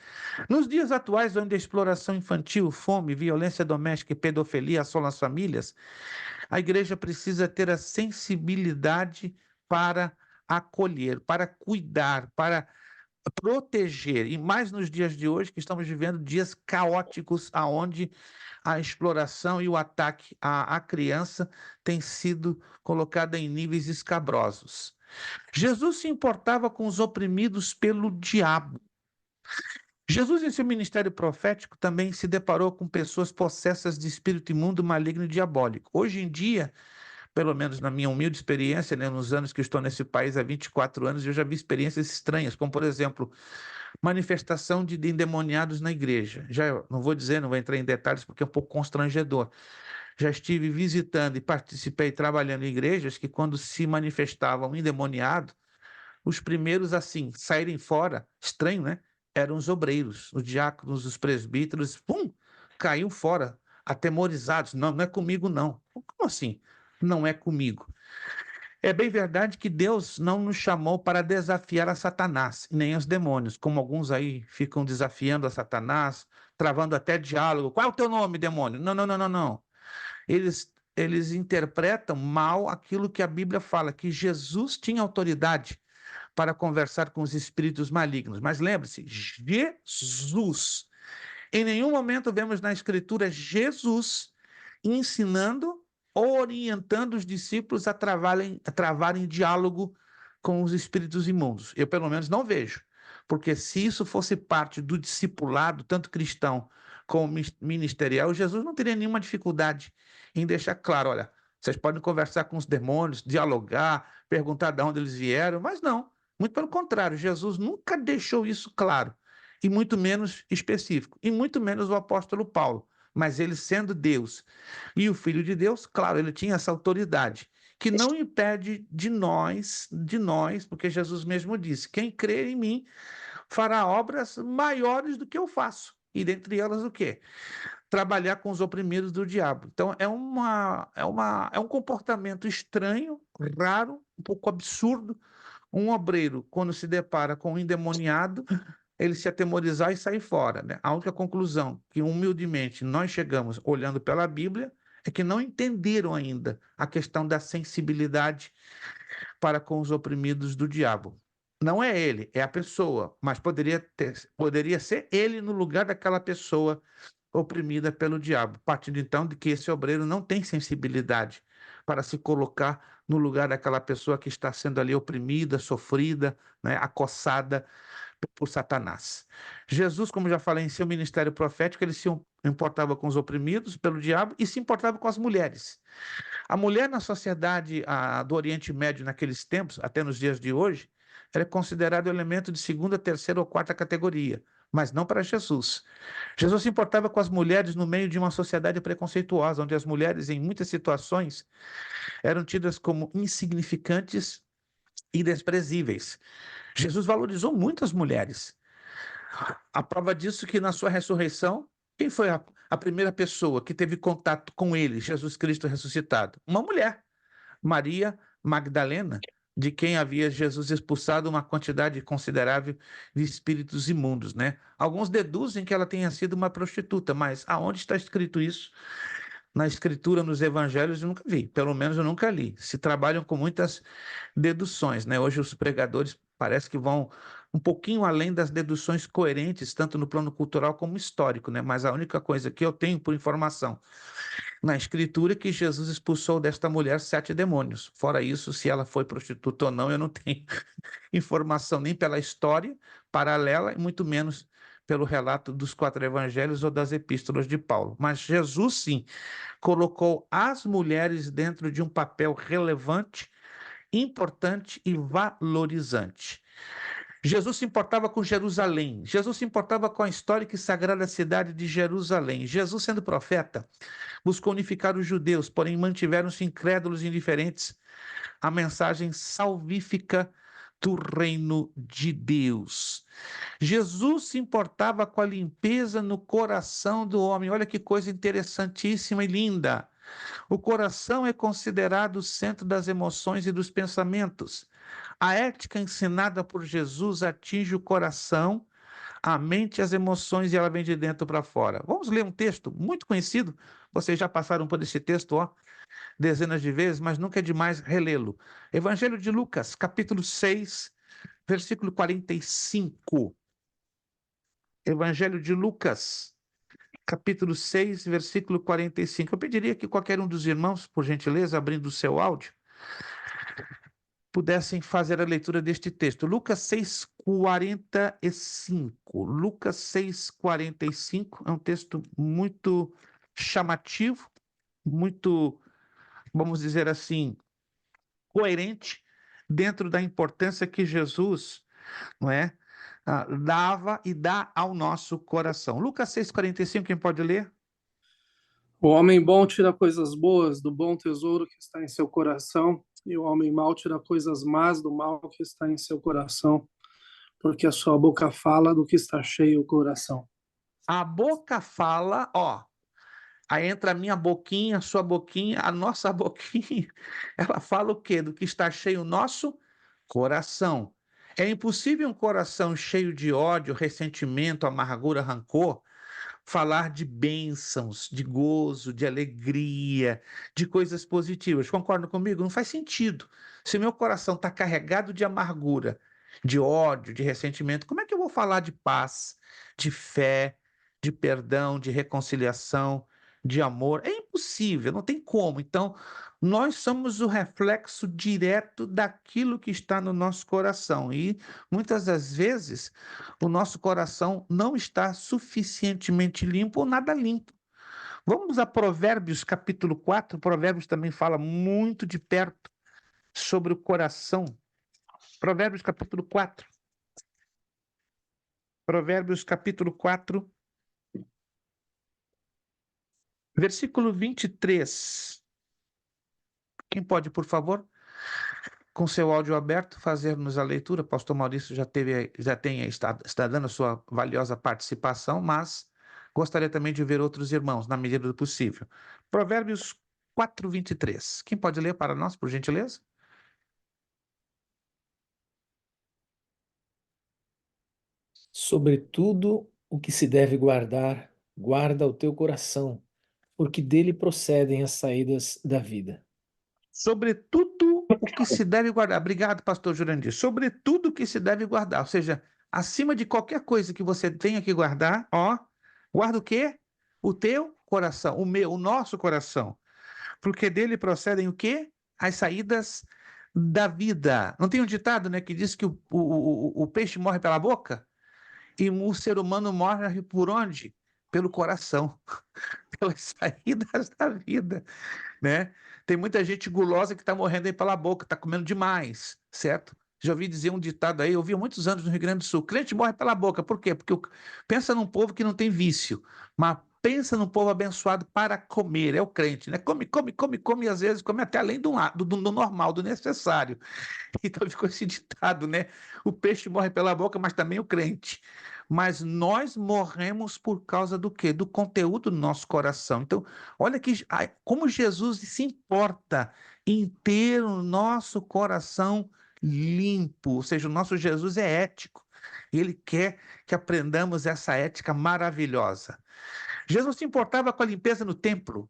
Speaker 1: Nos dias atuais, onde a exploração infantil, fome, violência doméstica e pedofilia assolam as famílias, a igreja precisa ter a sensibilidade para acolher, para cuidar, para proteger, e mais nos dias de hoje, que estamos vivendo dias caóticos, aonde a exploração e o ataque à criança tem sido colocada em níveis escabrosos. Jesus se importava com os oprimidos pelo diabo. Jesus, em seu ministério profético, também se deparou com pessoas possessas de espírito imundo, maligno e diabólico. Hoje em dia, pelo menos na minha humilde experiência, né, nos anos que estou nesse país há 24 anos, eu já vi experiências estranhas, como, por exemplo, manifestação de endemoniados na igreja. Já não vou dizer, não vou entrar em detalhes, porque é um pouco constrangedor. Já estive visitando e participei trabalhando em igrejas que, quando se manifestava um endemoniado, os primeiros, assim, saírem fora, estranho, né? Eram os obreiros, os diáconos, os presbíteros, pum, caíam fora, atemorizados. Não, não é comigo, não. Como assim? Não é comigo. É bem verdade que Deus não nos chamou para desafiar a Satanás, nem os demônios, como alguns aí ficam desafiando a Satanás, travando até diálogo. Qual é o teu nome, demônio? Não, não, não, não, não. Eles interpretam mal aquilo que a Bíblia fala, que Jesus tinha autoridade para conversar com os espíritos malignos. Mas lembre-se, Jesus. Em nenhum momento vemos na Escritura Jesus ensinando, orientando os discípulos a travarem diálogo com os espíritos imundos. Eu, pelo menos, não vejo. Porque se isso fosse parte do discipulado, tanto cristão como ministerial, Jesus não teria nenhuma dificuldade em deixar claro, olha, vocês podem conversar com os demônios, dialogar, perguntar de onde eles vieram, mas não. Muito pelo contrário, Jesus nunca deixou isso claro, e muito menos específico, e muito menos o apóstolo Paulo. Mas ele, sendo Deus e o Filho de Deus, claro, ele tinha essa autoridade, que não impede de nós, porque Jesus mesmo disse: quem crer em mim fará obras maiores do que eu faço. E dentre elas o quê? Trabalhar com os oprimidos do diabo. Então é um comportamento estranho, raro, um pouco absurdo. Um obreiro, quando se depara com um endemoniado, ele se atemorizar e sair fora, né? A única conclusão que humildemente nós chegamos olhando pela Bíblia é que não entenderam ainda a questão da sensibilidade para com os oprimidos do diabo. Não é ele, é a pessoa, mas poderia ser ele no lugar daquela pessoa oprimida pelo diabo, partindo então de que esse obreiro não tem sensibilidade para se colocar no lugar daquela pessoa que está sendo ali oprimida, sofrida, né, acossada por Satanás. Jesus, como já falei, em seu ministério profético, ele se importava com os oprimidos pelo diabo e se importava com as mulheres. A mulher na sociedade do Oriente Médio naqueles tempos, até nos dias de hoje, era considerado elemento de segunda, terceira ou quarta categoria, mas não para Jesus. Jesus se importava com as mulheres no meio de uma sociedade preconceituosa, onde as mulheres, em muitas situações, eram tidas como insignificantes e desprezíveis. Jesus valorizou muito as mulheres. A prova disso é que na sua ressurreição, quem foi a primeira pessoa que teve contato com ele, Jesus Cristo ressuscitado? Uma mulher, Maria Magdalena, de quem havia Jesus expulsado uma quantidade considerável de espíritos imundos, né? Alguns deduzem que ela tenha sido uma prostituta, mas aonde está escrito isso? Na Escritura, nos Evangelhos, eu nunca vi, pelo menos eu nunca li. Se trabalham com muitas deduções, né? Hoje os pregadores parece que vão um pouquinho além das deduções coerentes, tanto no plano cultural como histórico, né? Mas a única coisa que eu tenho por informação na Escritura é que Jesus expulsou desta mulher 7 demônios. Fora isso, se ela foi prostituta ou não, eu não tenho informação nem pela história paralela e muito menos pelo relato dos 4 evangelhos ou das epístolas de Paulo. Mas Jesus, sim, colocou as mulheres dentro de um papel relevante, importante e valorizante. Jesus se importava com Jerusalém. Jesus se importava com a histórica e sagrada cidade de Jerusalém. Jesus, sendo profeta, buscou unificar os judeus, porém mantiveram-se incrédulos e indiferentes à mensagem salvífica do reino de Deus. Jesus se importava com a limpeza no coração do homem. Olha que coisa interessantíssima e linda. O coração é considerado o centro das emoções e dos pensamentos. A ética ensinada por Jesus atinge o coração, a mente e as emoções, e ela vem de dentro para fora. Vamos ler um texto muito conhecido. Vocês já passaram por esse texto, dezenas de vezes, mas nunca é demais relê-lo. Evangelho de Lucas, capítulo 6, versículo 45. Evangelho de Lucas, capítulo 6, versículo 45. Eu pediria que qualquer um dos irmãos, por gentileza, abrindo o seu áudio, pudessem fazer a leitura deste texto. Lucas 6, 45. Lucas 6, 45 é um texto muito chamativo, muito, vamos dizer assim, coerente dentro da importância que Jesus, não é, dava e dá ao nosso coração. Lucas 6, 45, quem pode ler?
Speaker 4: O homem bom tira coisas boas do bom tesouro que está em seu coração, e o homem mau tira coisas más do mal que está em seu coração, porque a sua boca fala do que está cheio o coração.
Speaker 1: A boca fala, ó, aí entra a minha boquinha, a sua boquinha, a nossa boquinha, ela fala o quê? Do que está cheio o nosso coração. É impossível um coração cheio de ódio, ressentimento, amargura, rancor, falar de bênçãos, de gozo, de alegria, de coisas positivas. Concordam comigo? Não faz sentido. Se meu coração está carregado de amargura, de ódio, de ressentimento, como é que eu vou falar de paz, de fé, de perdão, de reconciliação, de amor? É impossível, não tem como. Então, nós somos o reflexo direto daquilo que está no nosso coração. E muitas das vezes o nosso coração não está suficientemente limpo ou nada limpo. Vamos a Provérbios capítulo 4. Provérbios também fala muito de perto sobre o coração. Provérbios capítulo 4. Provérbios capítulo 4, versículo 23. Quem pode, por favor, com seu áudio aberto, fazer-nos a leitura? Pastor Maurício está dando a sua valiosa participação, mas gostaria também de ver outros irmãos, na medida do possível. Provérbios 4, 23. Quem pode ler para nós, por gentileza?
Speaker 3: Sobretudo o que se deve guardar, guarda o teu coração, porque dele procedem as saídas da vida.
Speaker 1: Sobretudo o que se deve guardar. Obrigado, pastor Jurandir. Sobretudo o que se deve guardar. Ou seja, acima de qualquer coisa que você tenha que guardar, ó, guarda o quê? O teu coração, o nosso coração. Porque dele procedem o quê? As saídas da vida. Não tem um ditado, né, que diz que o peixe morre pela boca e o ser humano morre por onde? Pelo coração, pelas saídas da vida, né? Tem muita gente gulosa que está morrendo aí pela boca, está comendo demais, certo? Já ouvi dizer um ditado aí, eu ouvi há muitos anos no Rio Grande do Sul, crente morre pela boca, por quê? Porque pensa num povo que não tem vício, mas pensa num povo abençoado para comer, é o crente, né? Come, come, come, come, e às vezes come até além do normal, do necessário. Então ficou esse ditado, né? O peixe morre pela boca, mas também o crente. Mas nós morremos por causa do quê? Do conteúdo do nosso coração. Então, olha que como Jesus se importa em ter o nosso coração limpo, ou seja, o nosso Jesus é ético. E ele quer que aprendamos essa ética maravilhosa. Jesus se importava com a limpeza no templo.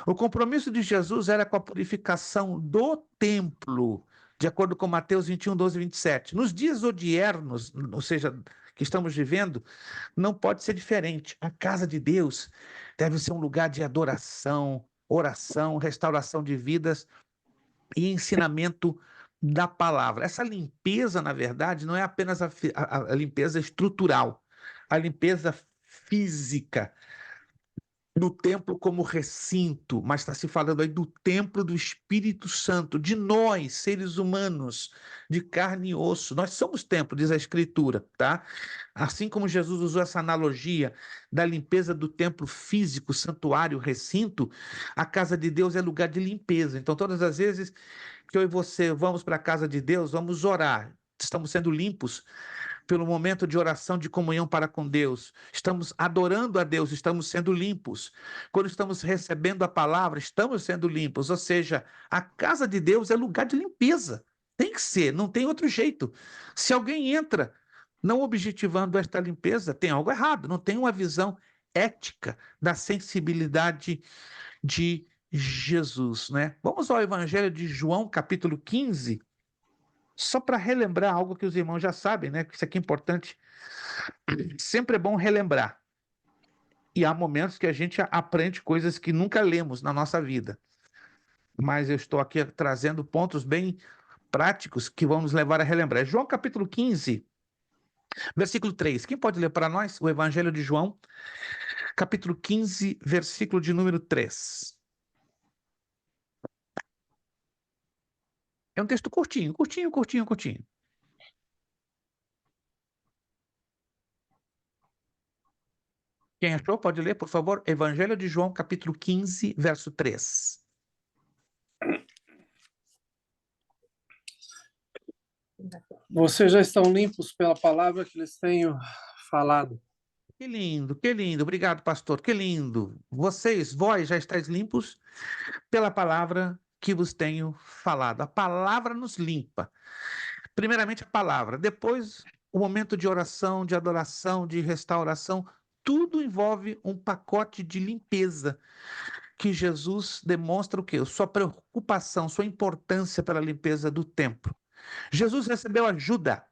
Speaker 1: O compromisso de Jesus era com a purificação do templo, de acordo com Mateus 21, 12 e 27. Nos dias odiernos, ou seja, que estamos vivendo, não pode ser diferente. A casa de Deus deve ser um lugar de adoração, oração, restauração de vidas e ensinamento da palavra. Essa limpeza, na verdade, não é apenas a limpeza estrutural, a limpeza física do templo como recinto, mas está se falando aí do templo do Espírito Santo, de nós, seres humanos, de carne e osso. Nós somos templo, diz a Escritura, tá? Assim como Jesus usou essa analogia da limpeza do templo físico, santuário, recinto, a casa de Deus é lugar de limpeza. Então, todas as vezes que eu e você vamos para a casa de Deus, vamos orar, estamos sendo limpos pelo momento de oração, de comunhão para com Deus. Estamos adorando a Deus, estamos sendo limpos. Quando estamos recebendo a palavra, estamos sendo limpos. Ou seja, a casa de Deus é lugar de limpeza. Tem que ser, não tem outro jeito. Se alguém entra não objetivando esta limpeza, tem algo errado, não tem uma visão ética da sensibilidade de Jesus, né? Vamos ao Evangelho de João, capítulo 15. Só para relembrar algo que os irmãos já sabem, né? Que isso aqui é importante. Sempre é bom relembrar. E há momentos que a gente aprende coisas que nunca lemos na nossa vida. Mas eu estou aqui trazendo pontos bem práticos que vão nos levar a relembrar. João capítulo 15, versículo 3. Quem pode ler para nós o Evangelho de João, capítulo 15, versículo de número 3. É um texto curtinho. Quem achou, pode ler, por favor. Evangelho de João, capítulo 15, verso 3.
Speaker 4: Vocês já estão limpos pela palavra que lhes tenho falado.
Speaker 1: Que lindo, que lindo. Obrigado, pastor. Que lindo. Vós já estáis limpos pela palavra que vos tenho falado. A palavra nos limpa. Primeiramente a palavra, depois o momento de oração, de adoração, de restauração, tudo envolve um pacote de limpeza que Jesus demonstra o quê? Sua preocupação, sua importância pela limpeza do templo. Jesus recebeu ajuda.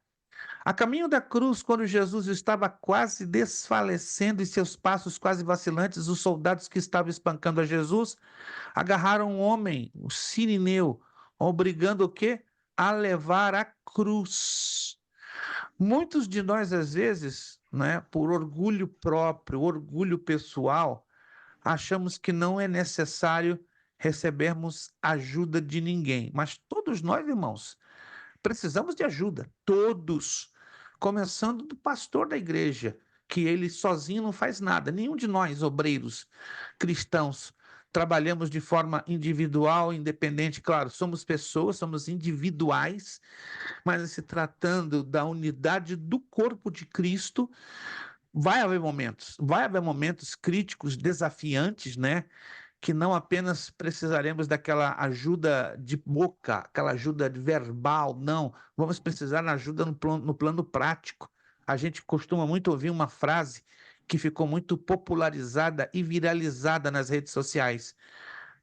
Speaker 1: A caminho da cruz, quando Jesus estava quase desfalecendo e seus passos quase vacilantes, os soldados que estavam espancando a Jesus agarraram um homem, o sirineu, obrigando o quê? A levar a cruz. Muitos de nós, às vezes, né, por orgulho próprio, orgulho pessoal, achamos que não é necessário recebermos ajuda de ninguém. Mas todos nós, irmãos, precisamos de ajuda. Todos. Começando do pastor da igreja, que ele sozinho não faz nada. Nenhum de nós, obreiros cristãos, trabalhamos de forma individual, independente. Claro, somos pessoas, somos individuais, mas se tratando da unidade do corpo de Cristo, vai haver momentos críticos, desafiantes, né? Que não apenas precisaremos daquela ajuda de boca, aquela ajuda verbal, não. Vamos precisar de ajuda no plano prático. A gente costuma muito ouvir uma frase que ficou muito popularizada e viralizada nas redes sociais.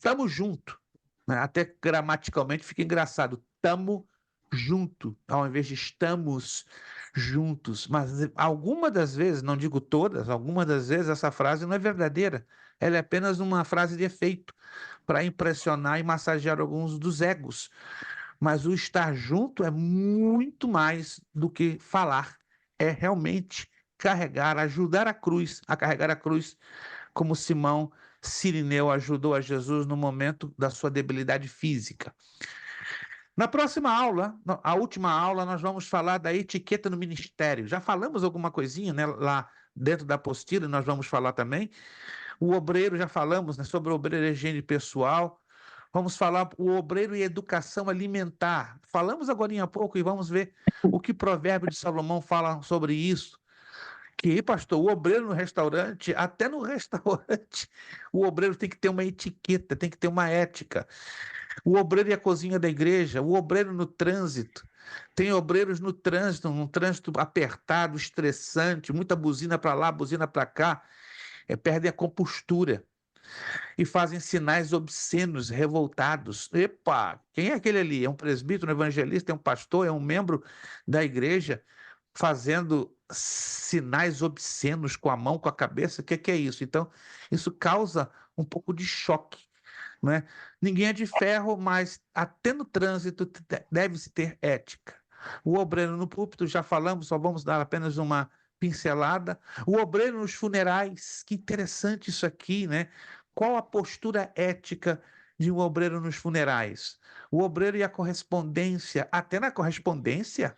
Speaker 1: Tamo junto, né? Até gramaticalmente fica engraçado. Tamo junto, ao invés de estamos juntos. Mas algumas das vezes, não digo todas, algumas das vezes essa frase não é verdadeira. Ela é apenas uma frase de efeito para impressionar e massagear alguns dos egos. Mas o estar junto é muito mais do que falar. É realmente carregar, ajudar a carregar a cruz, como Simão Cirineu ajudou a Jesus no momento da sua debilidade física. Na próxima aula, a última aula, nós vamos falar da etiqueta no ministério. Já falamos alguma coisinha, né, lá dentro da apostila, nós vamos falar também. O obreiro, já falamos, né, sobre o obreiro e higiene pessoal. Vamos falar o obreiro e educação alimentar. Falamos agora há pouco e vamos ver o que Provérbio de Salomão fala sobre isso. Que, pastor, o obreiro no restaurante, até no restaurante, o obreiro tem que ter uma etiqueta, tem que ter uma ética. O obreiro e a cozinha da igreja, o obreiro no trânsito. Tem obreiros no trânsito, um trânsito apertado, estressante, muita buzina para lá, buzina para cá, perdem a compostura e fazem sinais obscenos, revoltados. Epa, quem é aquele ali? É um presbítero, um evangelista, é um pastor, é um membro da igreja fazendo sinais obscenos com a mão, com a cabeça? O que é isso? Então, isso causa um pouco de choque. Não é? Ninguém é de ferro, mas até no trânsito deve-se ter ética. O obreiro no púlpito, já falamos, só vamos dar apenas uma pincelada. O obreiro nos funerais, que interessante isso aqui, né? Qual a postura ética de um obreiro nos funerais? O obreiro e a correspondência, até na correspondência,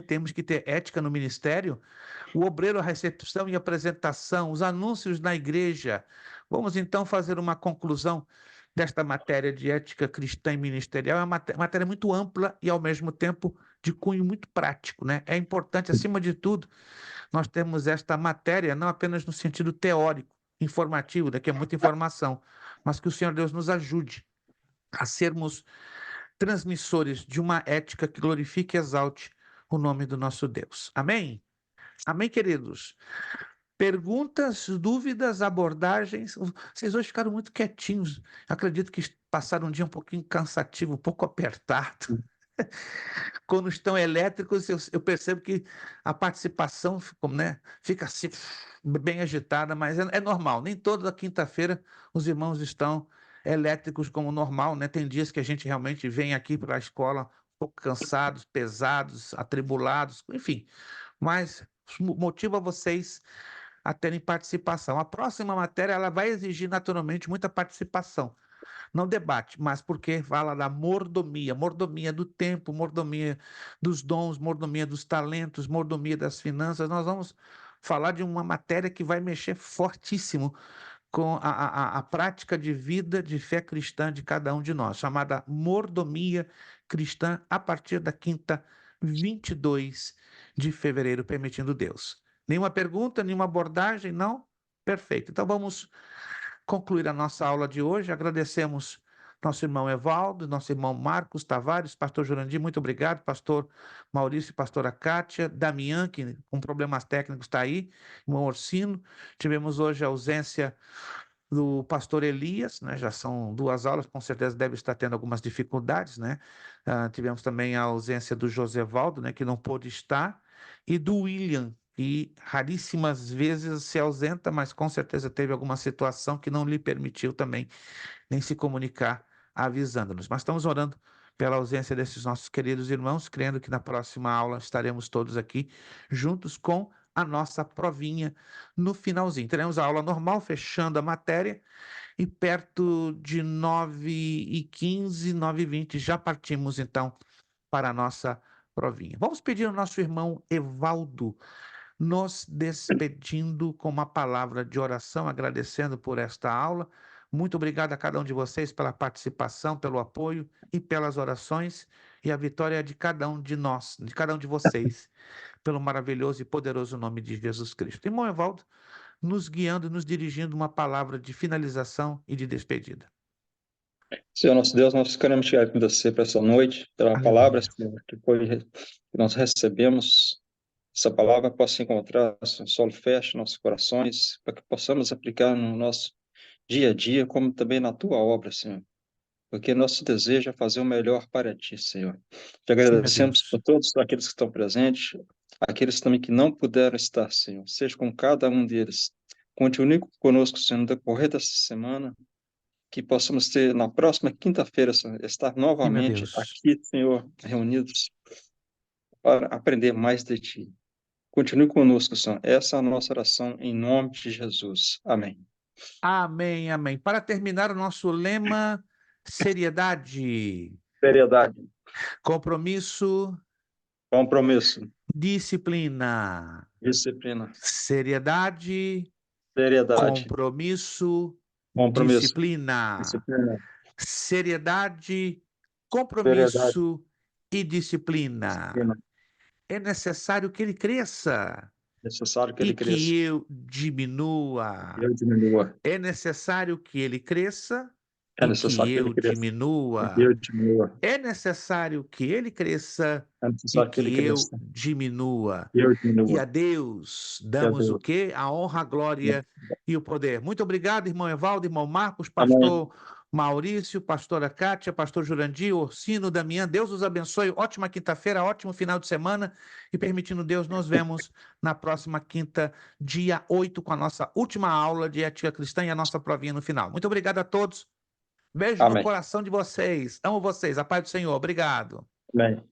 Speaker 1: temos que ter ética no ministério. O obreiro, a recepção e apresentação, os anúncios na igreja. Vamos então fazer uma conclusão desta matéria de ética cristã e ministerial. É uma matéria muito ampla e, ao mesmo tempo, de cunho muito prático, né? É importante, acima de tudo, nós temos esta matéria não apenas no sentido teórico, informativo, né, que é muita informação, mas que o Senhor Deus nos ajude a sermos transmissores de uma ética que glorifique e exalte o nome do nosso Deus. Amém? Amém, queridos? Perguntas, dúvidas, abordagens. Vocês hoje ficaram muito quietinhos. Acredito que passaram um dia um pouquinho cansativo, um pouco apertado. Quando estão elétricos, eu percebo que a participação né, fica assim, bem agitada, mas é normal. Nem toda quinta-feira os irmãos estão elétricos como normal, né? Tem dias que a gente realmente vem aqui para a escola um pouco cansados, pesados, atribulados, enfim. Mas motiva vocês a terem participação. A próxima matéria ela vai exigir naturalmente muita participação. Não debate, mas porque fala da mordomia, mordomia do tempo, mordomia dos dons, mordomia dos talentos, mordomia das finanças. Nós vamos falar de uma matéria que vai mexer fortíssimo com a prática de vida, de fé cristã de cada um de nós, chamada mordomia cristã, a partir da quinta 22 de fevereiro, permitindo Deus. Nenhuma pergunta, nenhuma abordagem? Não? Perfeito. Então vamos concluir a nossa aula de hoje. Agradecemos nosso irmão Evaldo, nosso irmão Marcos Tavares, pastor Jurandir, muito obrigado, pastor Maurício e pastora Kátia, Damian, que com problemas técnicos está aí, irmão Orsino. Tivemos hoje a ausência do pastor Elias, né? Já são 2 aulas, com certeza deve estar tendo algumas dificuldades, né? Tivemos também a ausência do Josevaldo, né? Que não pôde estar, e do William, que raríssimas vezes se ausenta, mas com certeza teve alguma situação que não lhe permitiu também nem se comunicar avisando-nos. Mas estamos orando pela ausência desses nossos queridos irmãos, crendo que na próxima aula estaremos todos aqui juntos com a nossa provinha no finalzinho. Teremos a aula normal, fechando a matéria, e perto de 9h15, 9h20, já partimos então para a nossa provinha. Vamos pedir ao nosso irmão Evaldo, nos despedindo com uma palavra de oração, agradecendo por esta aula. Muito obrigado a cada um de vocês pela participação, pelo apoio e pelas orações, e a vitória é de cada um de nós, de cada um de vocês, pelo maravilhoso e poderoso nome de Jesus Cristo. Irmão Evaldo, nos guiando e nos dirigindo uma palavra de finalização e de despedida.
Speaker 6: Senhor nosso Deus, nós queremos te agradecer por essa noite, pela
Speaker 1: Aleluia.
Speaker 6: palavra, Senhor, que nós recebemos. Essa palavra possa encontrar solo fértil em nossos corações, para que possamos aplicar no nosso dia a dia, como também na tua obra, Senhor. Porque nosso desejo é fazer o melhor para ti, Senhor. Te agradecemos por todos aqueles que estão presentes, aqueles também que não puderam estar, Senhor. Seja com cada um deles. Continue conosco, Senhor, no decorrer dessa semana, que possamos ter na próxima quinta-feira, Senhor, estar novamente aqui, Senhor, reunidos para aprender mais de ti. Continue conosco, Senhor. Essa é a nossa oração em nome de Jesus. Amém.
Speaker 1: Amém, amém. Para terminar, o nosso lema: seriedade,
Speaker 6: Seriedade,
Speaker 1: compromisso,
Speaker 6: compromisso,
Speaker 1: disciplina.
Speaker 6: disciplina,
Speaker 1: Seriedade,
Speaker 6: seriedade,
Speaker 1: compromisso,
Speaker 6: compromisso,
Speaker 1: disciplina.
Speaker 6: disciplina,
Speaker 1: Seriedade, compromisso e disciplina.
Speaker 6: disciplina.
Speaker 1: É necessário que ele cresça
Speaker 6: Necessário que
Speaker 1: e
Speaker 6: ele cresça.
Speaker 1: que eu diminua.
Speaker 6: Eu diminua.
Speaker 1: É necessário que ele cresça
Speaker 6: É
Speaker 1: e
Speaker 6: necessário
Speaker 1: que
Speaker 6: que ele
Speaker 1: eu
Speaker 6: cresça.
Speaker 1: diminua.
Speaker 6: Eu diminua.
Speaker 1: É necessário que ele cresça
Speaker 6: É
Speaker 1: e
Speaker 6: necessário que
Speaker 1: que
Speaker 6: ele
Speaker 1: eu
Speaker 6: cresça.
Speaker 1: diminua.
Speaker 6: Eu
Speaker 1: E
Speaker 6: diminua.
Speaker 1: a Deus damos o quê? A honra, a glória e o poder. Muito obrigado, irmão Evaldo, irmão Marcos, pastor Maurício, pastora Kátia, pastor Jurandir, Orsino, Damian. Deus os abençoe. Ótima quinta-feira, ótimo final de semana. E permitindo Deus, nos vemos na próxima quinta, dia 8, com a nossa última aula de ética cristã e a nossa provinha no final. Muito obrigado a todos. Beijo no
Speaker 6: Amém.
Speaker 1: coração de vocês. Amo vocês. A paz do Senhor. Obrigado.
Speaker 6: Amém.